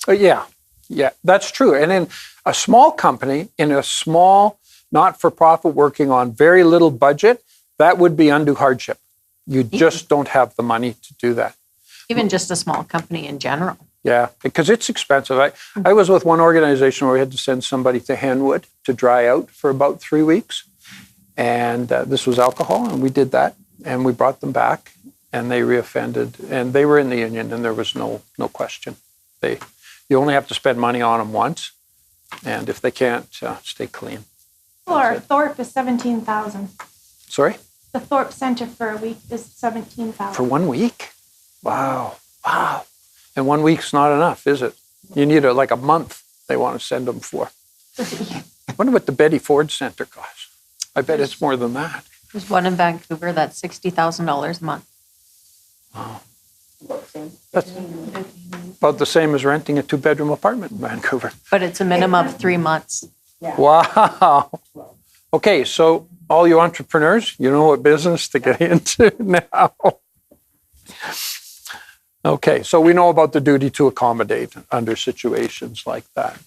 Yeah, that's true. And in a small company, in a small not-for-profit working on very little budget, that would be undue hardship. You just don't have the money to do that. Even just a small company in general. Yeah, because it's expensive. I was with one organization where we had to send somebody to Henwood to dry out for about 3 weeks. And this was alcohol, and we did that. And we brought them back, and they reoffended. And they were in the union, and there was no question. You only have to spend money on them once. And if they can't, stay clean. Or Thorpe is 17,000. Sorry? The Thorpe Center for a week is 17,000. For 1 week? Wow. And 1 week's not enough, is it? You need like a month they want to send them for. I wonder what the Betty Ford Center costs. I bet it's more than that. There's one in Vancouver that's $60,000 a month. Wow. That's about the same as renting a 2-bedroom apartment in Vancouver. But it's a minimum of 3 months. Yeah. Wow. Okay, so all you entrepreneurs, you know what business to get into now. Okay, so we know about the duty to accommodate under situations like that.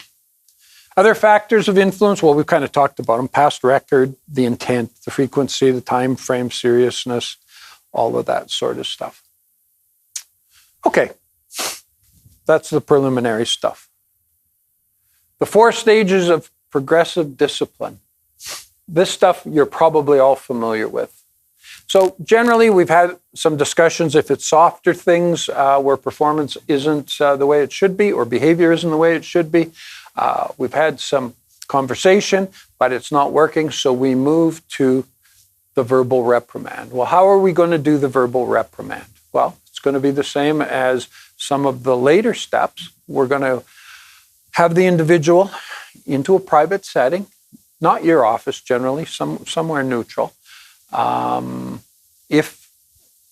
Other factors of influence, well, we've kind of talked about them: past record, the intent, the frequency, the time frame, seriousness, all of that sort of stuff. Okay, that's the preliminary stuff. The 4 stages of progressive discipline. This stuff you're probably all familiar with. So generally, we've had some discussions if it's softer things where performance isn't the way it should be or behavior isn't the way it should be. We've had some conversation, but it's not working, so we move to the verbal reprimand. Well, how are we going to do the verbal reprimand? Well, it's going to be the same as some of the later steps. We're going to have the individual into a private setting, not your office generally, somewhere neutral. If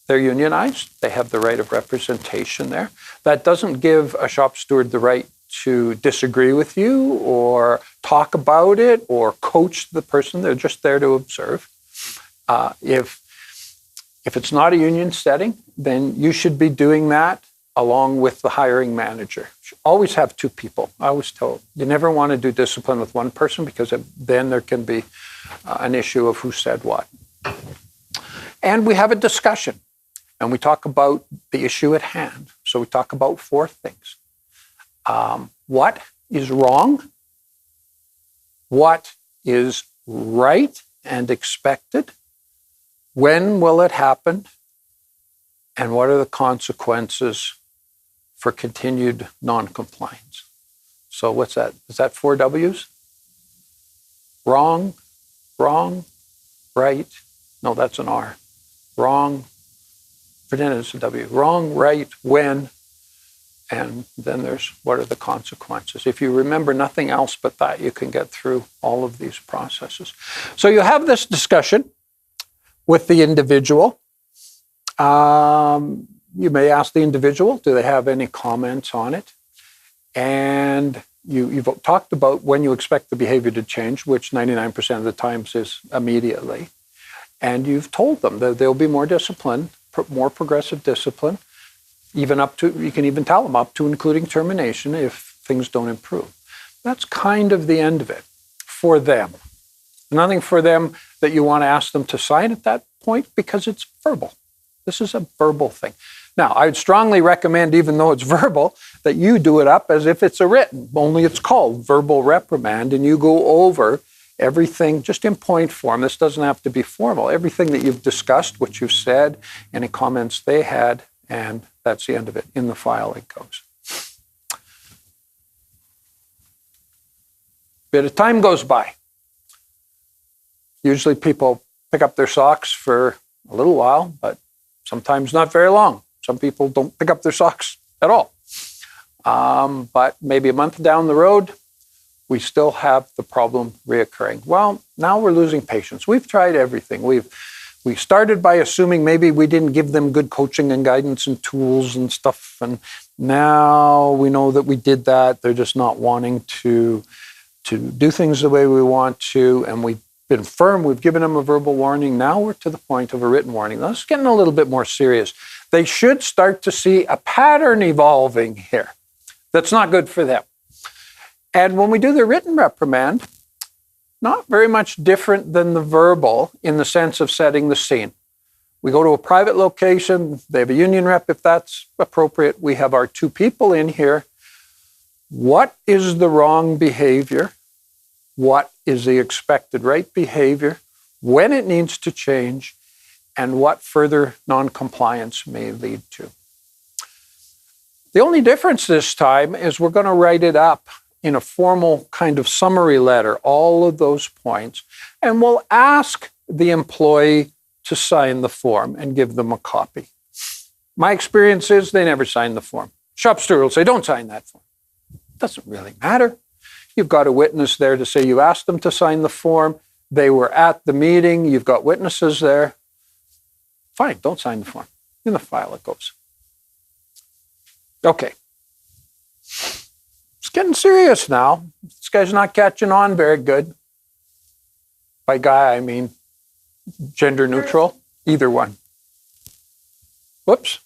they're unionized, they have the right of representation there. That doesn't give a shop steward the right to disagree with you or talk about it or coach the person. They're just there to observe. If it's not a union setting, then you should be doing that along with the hiring manager. You always have 2 people. I always tell you never want to do discipline with one person because then there can be an issue of who said what. And we have a discussion, and we talk about the issue at hand. So we talk about 4 things. What is wrong? What is right and expected? When will it happen? And what are the consequences for continued non-compliance? So what's that? Is that 4 W's? Wrong, right. No, that's an R. Wrong, pretend it's a W. Wrong, right, when, and then there's what are the consequences. If you remember nothing else but that, you can get through all of these processes. So you have this discussion with the individual. You may ask the individual, do they have any comments on it? And you've talked about when you expect the behavior to change, which 99% of the times is immediately. And you've told them that there'll be more discipline, more progressive discipline, even up to, you can even tell them up to including termination if things don't improve. That's kind of the end of it for them. Nothing for them that you want to ask them to sign at that point because it's verbal. This is a verbal thing. Now, I would strongly recommend, even though it's verbal, that you do it up as if it's a written, only it's called verbal reprimand, and you go over everything just in point form. This doesn't have to be formal. Everything that you've discussed, what you've said, any comments they had, and that's the end of it. In the file it goes. bit of time goes by. Usually people pick up their socks for a little while, but sometimes not very long. Some people don't pick up their socks at all. But maybe a month down the road, we still have the problem reoccurring. Well, now we're losing patients. We've tried everything. We started by assuming maybe we didn't give them good coaching and guidance and tools and stuff. And now we know that we did that. They're just not wanting to do things the way we want to. And we've been firm. We've given them a verbal warning. Now we're to the point of a written warning. Now it's getting a little bit more serious. They should start to see a pattern evolving here that's not good for them. And when we do the written reprimand, not very much different than the verbal in the sense of setting the scene. We go to a private location. They have a union rep if that's appropriate. We have our two people in here. What is the wrong behavior? What is the expected right behavior? When it needs to change? And what further non-compliance may lead to? The only difference this time is we're going to write it up in a formal kind of summary letter, all of those points, and we'll ask the employee to sign the form and give them a copy. My experience is they never sign the form. Shop steward will say, don't sign that form. Doesn't really matter. You've got a witness there to say you asked them to sign the form. They were at the meeting. You've got witnesses there. Fine, don't sign the form. In the file it goes. Okay. It's getting serious now. This guy's not catching on very good. By guy, I mean gender neutral, either one. Whoops.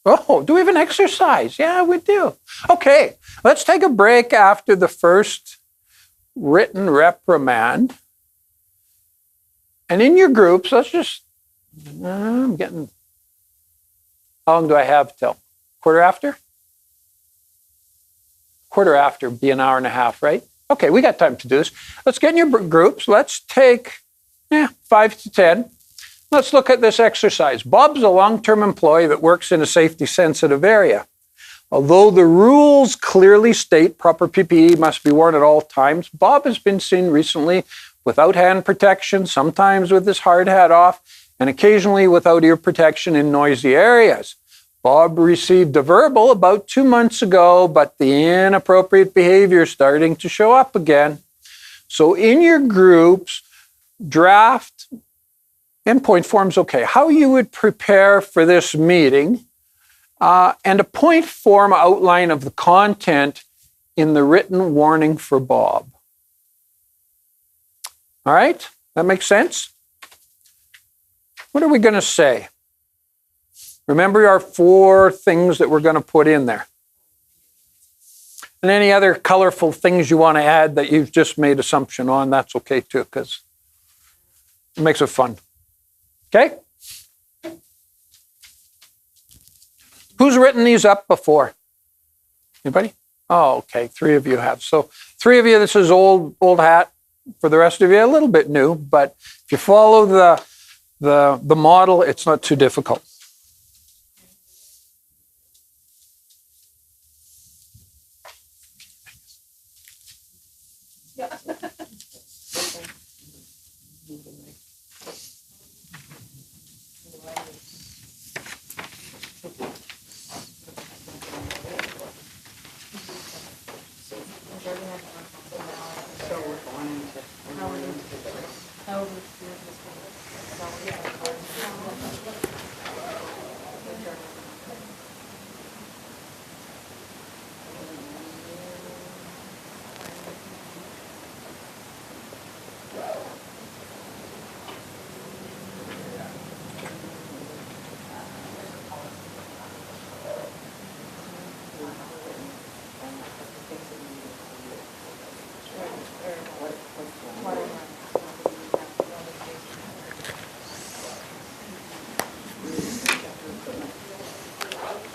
Oh, do we have an exercise? Yeah, we do. Okay, let's take a break after the first written reprimand. And in your groups, let's just, I'm getting, how long do I have till? Quarter after? Quarter after would be an hour and a half, right? Okay, we got time to do this. Let's get in your groups. Let's take 5 to 10. Let's look at this exercise. Bob's a long-term employee that works in a safety-sensitive area. Although the rules clearly state proper PPE must be worn at all times, Bob has been seen recently without hand protection, sometimes with his hard hat off, and occasionally without ear protection in noisy areas. Bob received a verbal about 2 months ago, but the inappropriate behavior is starting to show up again. So in your groups, draft endpoint forms, okay, how you would prepare for this meeting, and a point form outline of the content in the written warning for Bob. All right, that makes sense? What are we going to say? Remember our 4 things that we're going to put in there. And any other colorful things you want to add that you've just made assumption on, that's okay too, because it makes it fun. Okay? Who's written these up before? Anybody? Oh, okay. 3 of you have. So 3 of you, this is old hat. For the rest of you, a little bit new, but if you follow the model, it's not too difficult.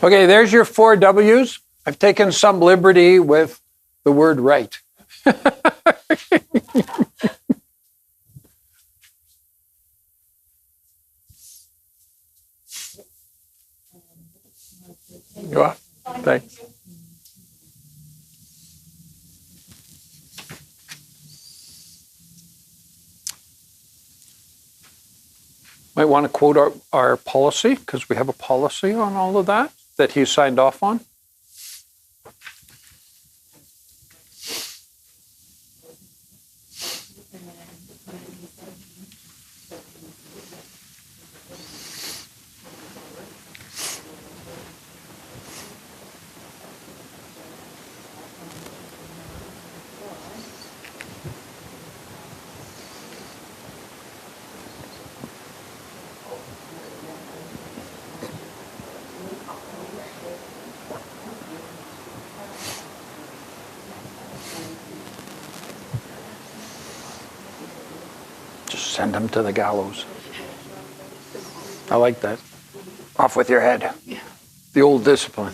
Okay, there's your 4 W's. I've taken some liberty with the word right. You are? Thanks. Might want to quote our policy, because we have a policy on all of that he signed off on. Just send them to the gallows. I like that. Off with your head. The old discipline.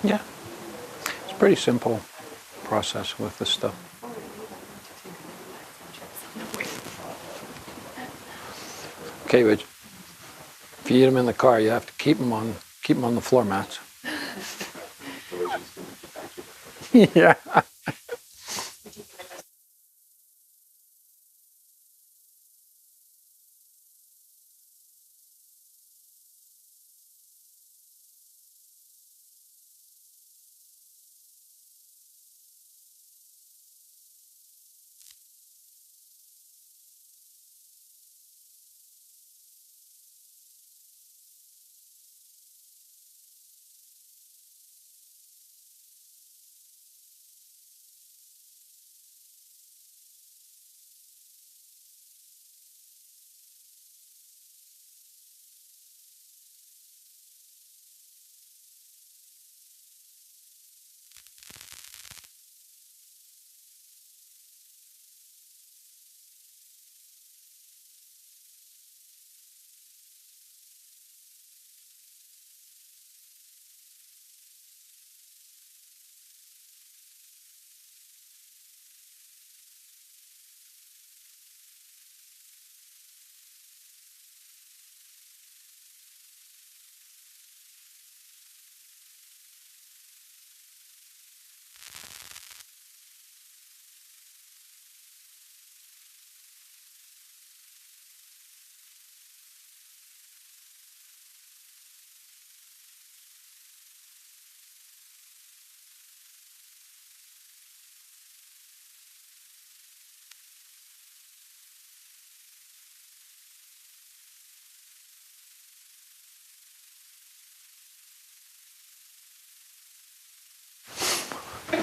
Yeah, it's a pretty simple process with this stuff. Okay, but if you eat them in the car, you have to keep them on the floor mats. Yeah.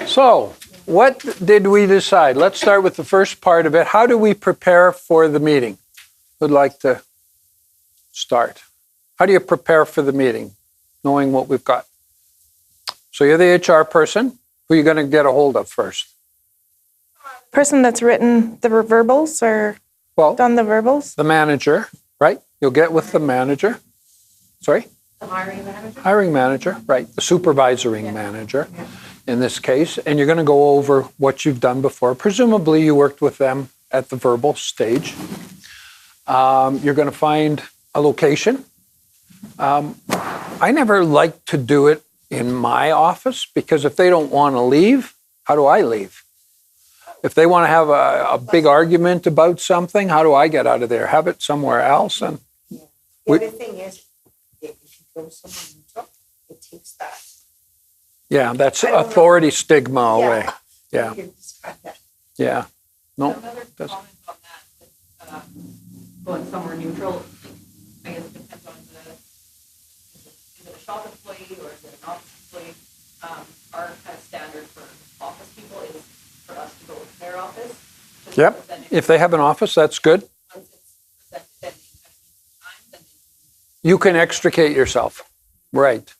So, what did we decide? Let's start with the first part of it. How do we prepare for the meeting? Who'd like to start? How do you prepare for the meeting, knowing what we've got? So you're the HR person. Who are you going to get a hold of first? Person that's written the verbals or Well, done the verbals. the manager, right? You'll get with the manager. Sorry? The hiring manager? Hiring manager, right. The supervisoring manager in this case. And you're going to go over what you've done before. Presumably you worked with them at the verbal stage. You're going to find a location. I never like to do it in my office because if they don't want to leave, how do I leave? If they want to have a big argument about something, how do I get out of there? Have it somewhere else? And The other thing is, if you go somewhere neutral, it takes that. yeah, that's I don't know. authority stigma away. Yeah, You can describe that. yeah. No, Another that's, comment on that, going somewhere neutral, I guess it depends on is it a shop employee or is it an office employee? Our kind of standard for office people is for us to go to their office. yep. If they have an office, that's good. Once it's presented and they kind of need some time, then You can extricate yourself. Right.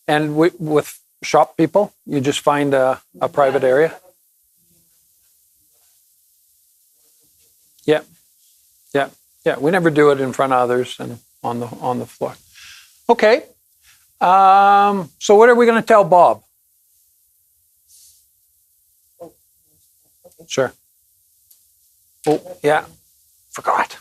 And with shop people, you just find a private area. Yeah. Yeah. Yeah. We never do it in front of others and on the floor. Okay. So what are we going to tell Bob? Sure. Oh, yeah. Forgot.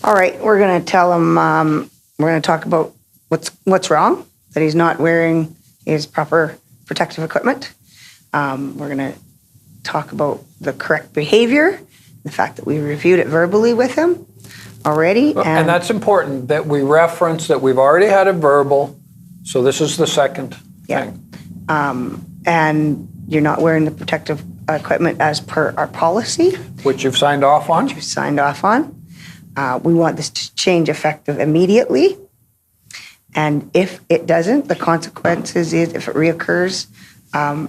All right, we're going to tell him, we're going to talk about what's wrong, that he's not wearing his proper protective equipment. We're going to talk about the correct behavior, the fact that we reviewed it verbally with him already. And that's important that we reference that we've already had a verbal, so this is the second thing. And you're not wearing the protective equipment as per our policy. Which you've signed off on? Which you signed off on. We want this to change effective immediately. And if it doesn't, the consequences is, if it reoccurs,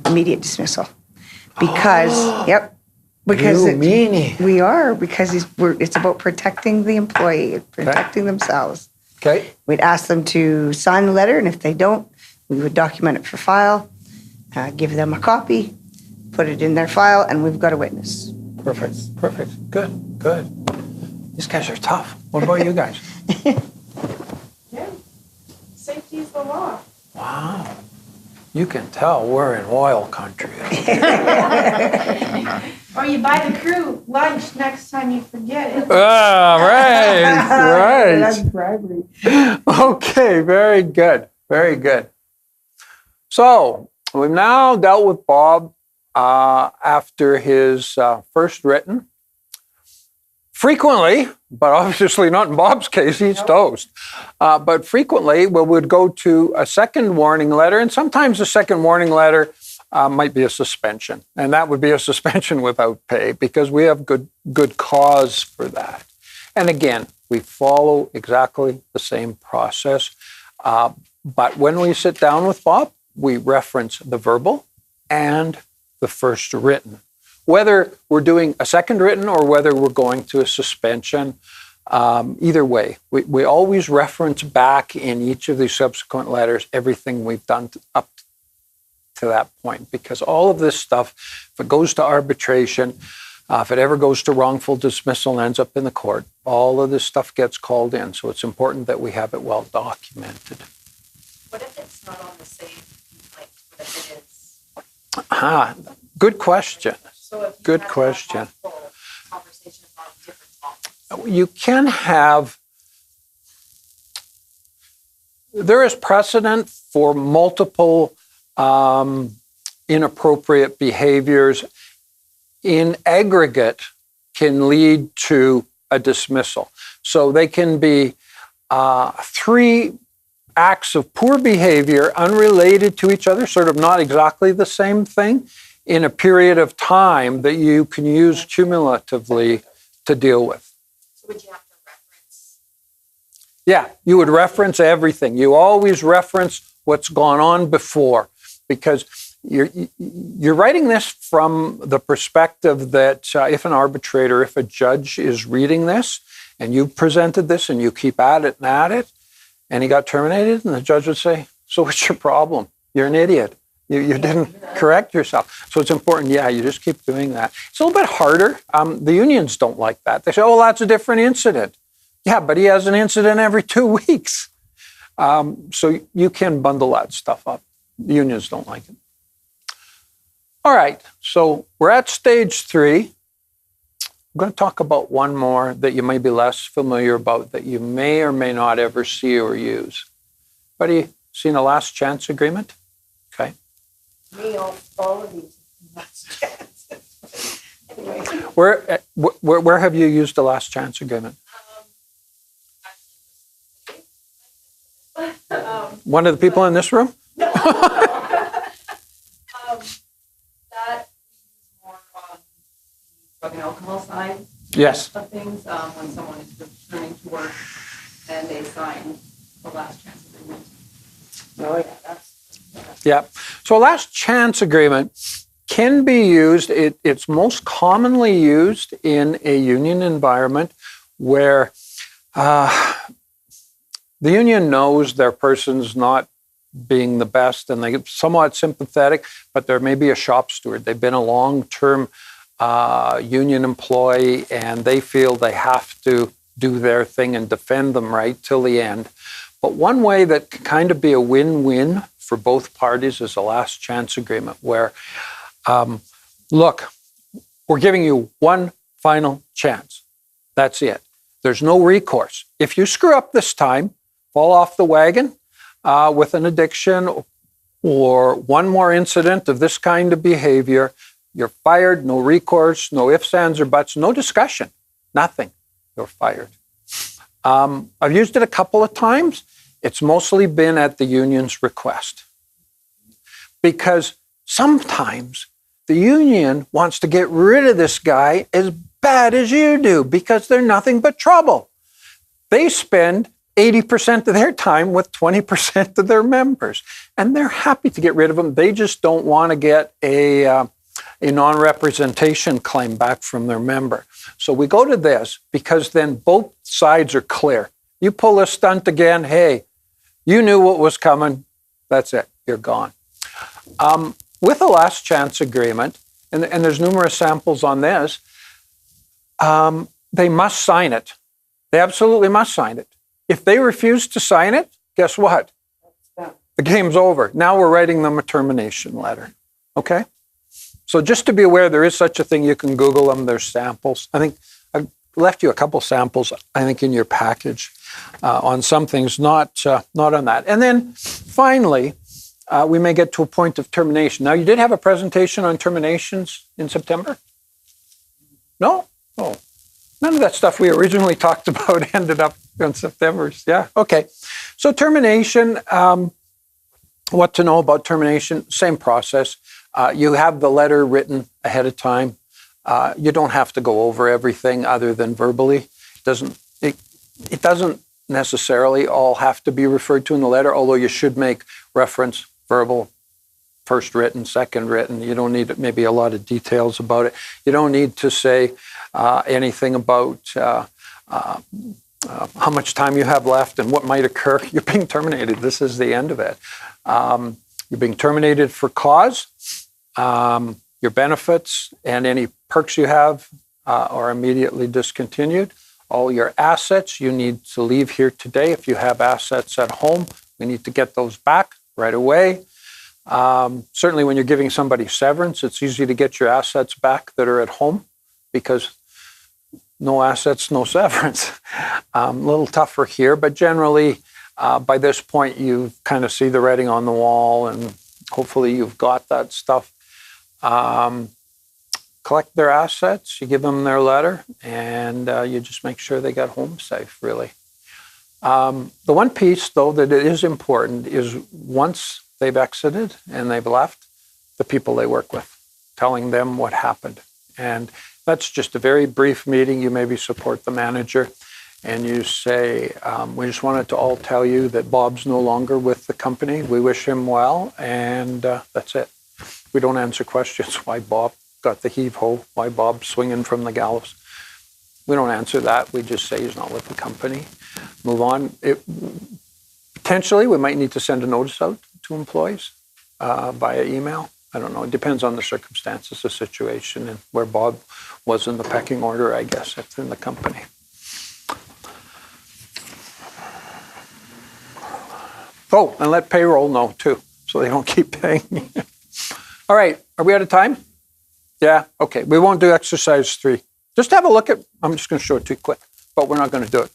immediate dismissal. Because, because we are, because it's about protecting the employee, protecting themselves. Okay. We'd ask them to sign the letter, and if they don't, we would document it for file, give them a copy, put it in their file, and we've got a witness. Perfect. Perfect. Good. Good. These guys are tough. What about you guys? Yeah. Safety is the law. Wow. You can tell we're in oil country. Or you buy the crew lunch next time you forget it. Right. That's bribery. Okay, very good. Very good. So we've now dealt with Bob after his first written. Frequently, but obviously not in Bob's case, he's toast. But frequently, we would go to a second warning letter, and sometimes the second warning letter might be a suspension, and that would be a suspension without pay because we have good cause for that. And again, we follow exactly the same process. But when we sit down with Bob, we reference the verbal and the first written. Whether we're doing a second written or whether we're going to a suspension, either way, we always reference back in each of these subsequent letters everything we've done up to that point. Because all of this stuff, if it goes to arbitration, if it ever goes to wrongful dismissal and ends up in the court, all of this stuff gets called in. So it's important that we have it well documented. What if it's not on the same, like, what if it is? Good question. So if you Good have question. Conversations on different topics. You can have, there is precedent for multiple inappropriate behaviors in aggregate can lead to a dismissal. So they can be 3 acts of poor behavior unrelated to each other, sort of not exactly the same thing, in a period of time that you can use cumulatively to deal with. So would you have to reference? Yeah, you would reference everything. You always reference what's gone on before, because you're writing this from the perspective that if an arbitrator, if a judge is reading this, and you presented this and you keep at it, and he got terminated, and the judge would say, so what's your problem? You're an idiot. You didn't correct yourself. So it's important, you just keep doing that. It's a little bit harder. The unions don't like that. They say, oh, that's a different incident. Yeah, but he has an incident every 2 weeks. So you can bundle that stuff up. The unions don't like it. All right, so we're at stage 3. I'm going to talk about one more that you may be less familiar about, that you may or may not ever see or use. Anybody seen a last chance agreement? Okay. Me, all of these last chances. Anyway. Where have you used the last chance agreement? One of the people in this room? That is more on the drug and alcohol side Yes. of things, when someone is returning to work and they sign the last chance agreement. Oh, yeah, that's. Yeah. So a last chance agreement can be used. It's most commonly used in a union environment where the union knows their person's not being the best and they're somewhat sympathetic, but there may be a shop steward. They've been a long-term union employee and they feel they have to do their thing and defend them right till the end. But one way that can kind of be a win-win for both parties is a last chance agreement where, look, we're giving you one final chance. That's it. There's no recourse. If you screw up this time, fall off the wagon with an addiction or one more incident of this kind of behavior, you're fired, no recourse, no ifs, ands, or buts, no discussion, nothing. You're fired. I've used it a couple of times. It's mostly been at the union's request. Because sometimes the union wants to get rid of this guy as bad as you do because they're nothing but trouble. They spend 80% of their time with 20% of their members, and they're happy to get rid of them. They just don't want to get a non-representation claim back from their member. So we go to this because then both sides are clear. You pull a stunt again, hey, you knew what was coming. That's it. You're gone. With a last chance agreement, and there's numerous samples on this, they must sign it. They absolutely must sign it. If they refuse to sign it, guess what? The game's over. Now we're writing them a termination letter. Okay? So just to be aware, there is such a thing. You can Google them. There's samples. I think I left you a couple samples, I think, in your package on some things, not on that. And then finally, we may get to a point of termination. Now, you did have a presentation on terminations in September? No? Oh. None of that stuff we originally talked about ended up in September. Yeah, okay. So termination, what to know about termination, same process. You have the letter written ahead of time. You don't have to go over everything other than verbally. It doesn't necessarily all have to be referred to in the letter, although you should make reference, verbal, first written, second written. You don't need maybe a lot of details about it. You don't need to say anything about how much time you have left and what might occur. You're being terminated. This is the end of it. You're being terminated for cause. Your benefits and any perks you have are immediately discontinued. All your assets, you need to leave here today. If you have assets at home, we need to get those back right away. Certainly when you're giving somebody severance, it's easy to get your assets back that are at home because no assets, no severance. A little tougher here, but generally by this point you kind of see the writing on the wall and hopefully you've got that stuff. Collect their assets, you give them their letter, and you just make sure they got home safe, really. The one piece, though, that it is important is once they've exited and they've left, the people they work with, telling them what happened. And that's just a very brief meeting. You maybe support the manager, and you say, we just wanted to all tell you that Bob's no longer with the company. We wish him well, and that's it. We don't answer questions. Why Bob got the heave-ho? Why Bob swinging from the gallows? We don't answer that. We just say he's not with the company. Move on. Potentially, we might need to send a notice out to employees via email. I don't know. It depends on the circumstances, the situation, and where Bob was in the pecking order, I guess, in the company. Oh, and let payroll know, too, so they don't keep paying you. All right, are we out of time? Yeah, okay. We won't do exercise 3. Just have a look at, I'm just going to show it to you quick, but we're not going to do it.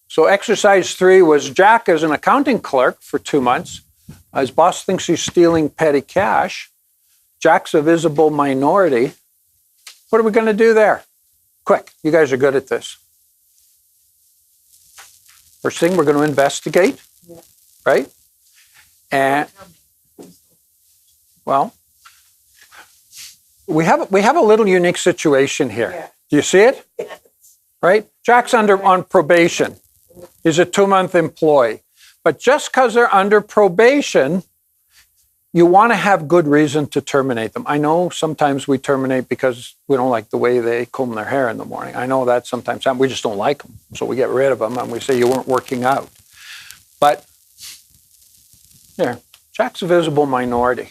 So exercise 3 was Jack as an accounting clerk for 2 months. His boss thinks he's stealing petty cash. Jack's a visible minority. What are we going to do there? Quick, you guys are good at this. First thing, we're going to investigate, right? And well, we have a little unique situation here. Yeah. Do you see it? Yes. Right? Jack's on probation. He's a 2-month employee. But just because they're under probation, you want to have good reason to terminate them. I know sometimes we terminate because we don't like the way they comb their hair in the morning. I know that sometimes we just don't like them. So we get rid of them and we say you weren't working out. But here, Jack's a visible minority.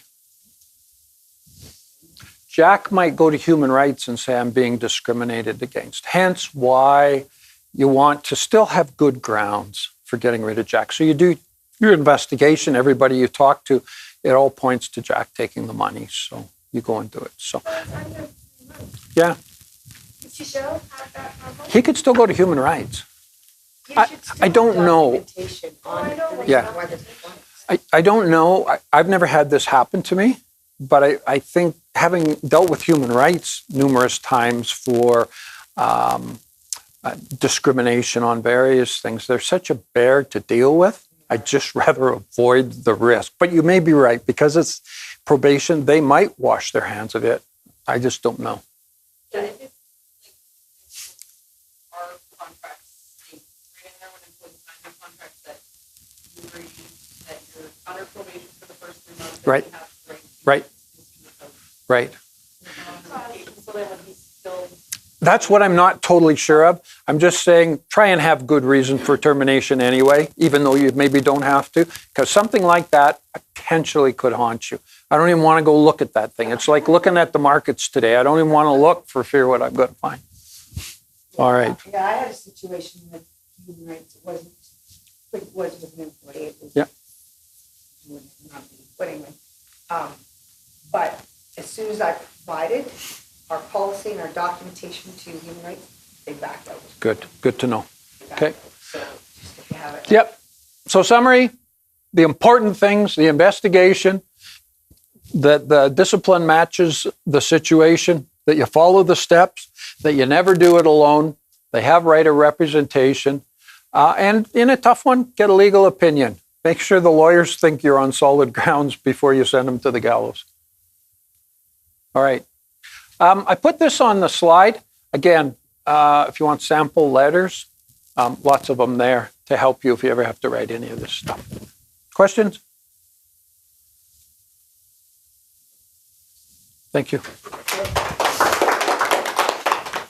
Jack might go to human rights and say, I'm being discriminated against. Hence why you want to still have good grounds for getting rid of Jack. So you do your investigation, everybody you talk to, it all points to Jack taking the money. So you go and do it. So, yeah. He could still go to human rights. I don't know. Yeah. I don't know. I've never had this happen to me, but I think having dealt with human rights numerous times for discrimination on various things, they're such a bear to deal with. I'd just rather avoid the risk. But you may be right, because it's probation, they might wash their hands of it. I just don't know. Yeah, if it's like our contracts, right in there when employees sign their contracts that you agree that you're under probation for the first 3 months. Right. Right. So then when he's still. That's what I'm not totally sure of. I'm just saying, try and have good reason for termination anyway, even though you maybe don't have to, because something like that potentially could haunt you. I don't even want to go look at that thing. It's like looking at the markets today. I don't even want to look for fear what I'm going to find. All right. Yeah, I had a situation with human rights. It wasn't with an employee. It was Yeah. not me. But anyway, but as soon as I provided our policy and our documentation to human rights, they backed out. Good to know. Okay. So just if you have it. Yep. So summary, the important things, the investigation, that the discipline matches the situation, that you follow the steps, that you never do it alone, they have right of representation, and in a tough one, get a legal opinion. Make sure the lawyers think you're on solid grounds before you send them to the gallows. All right. I put this on the slide. Again, if you want sample letters, lots of them there to help you if you ever have to write any of this stuff. Questions? Thank you.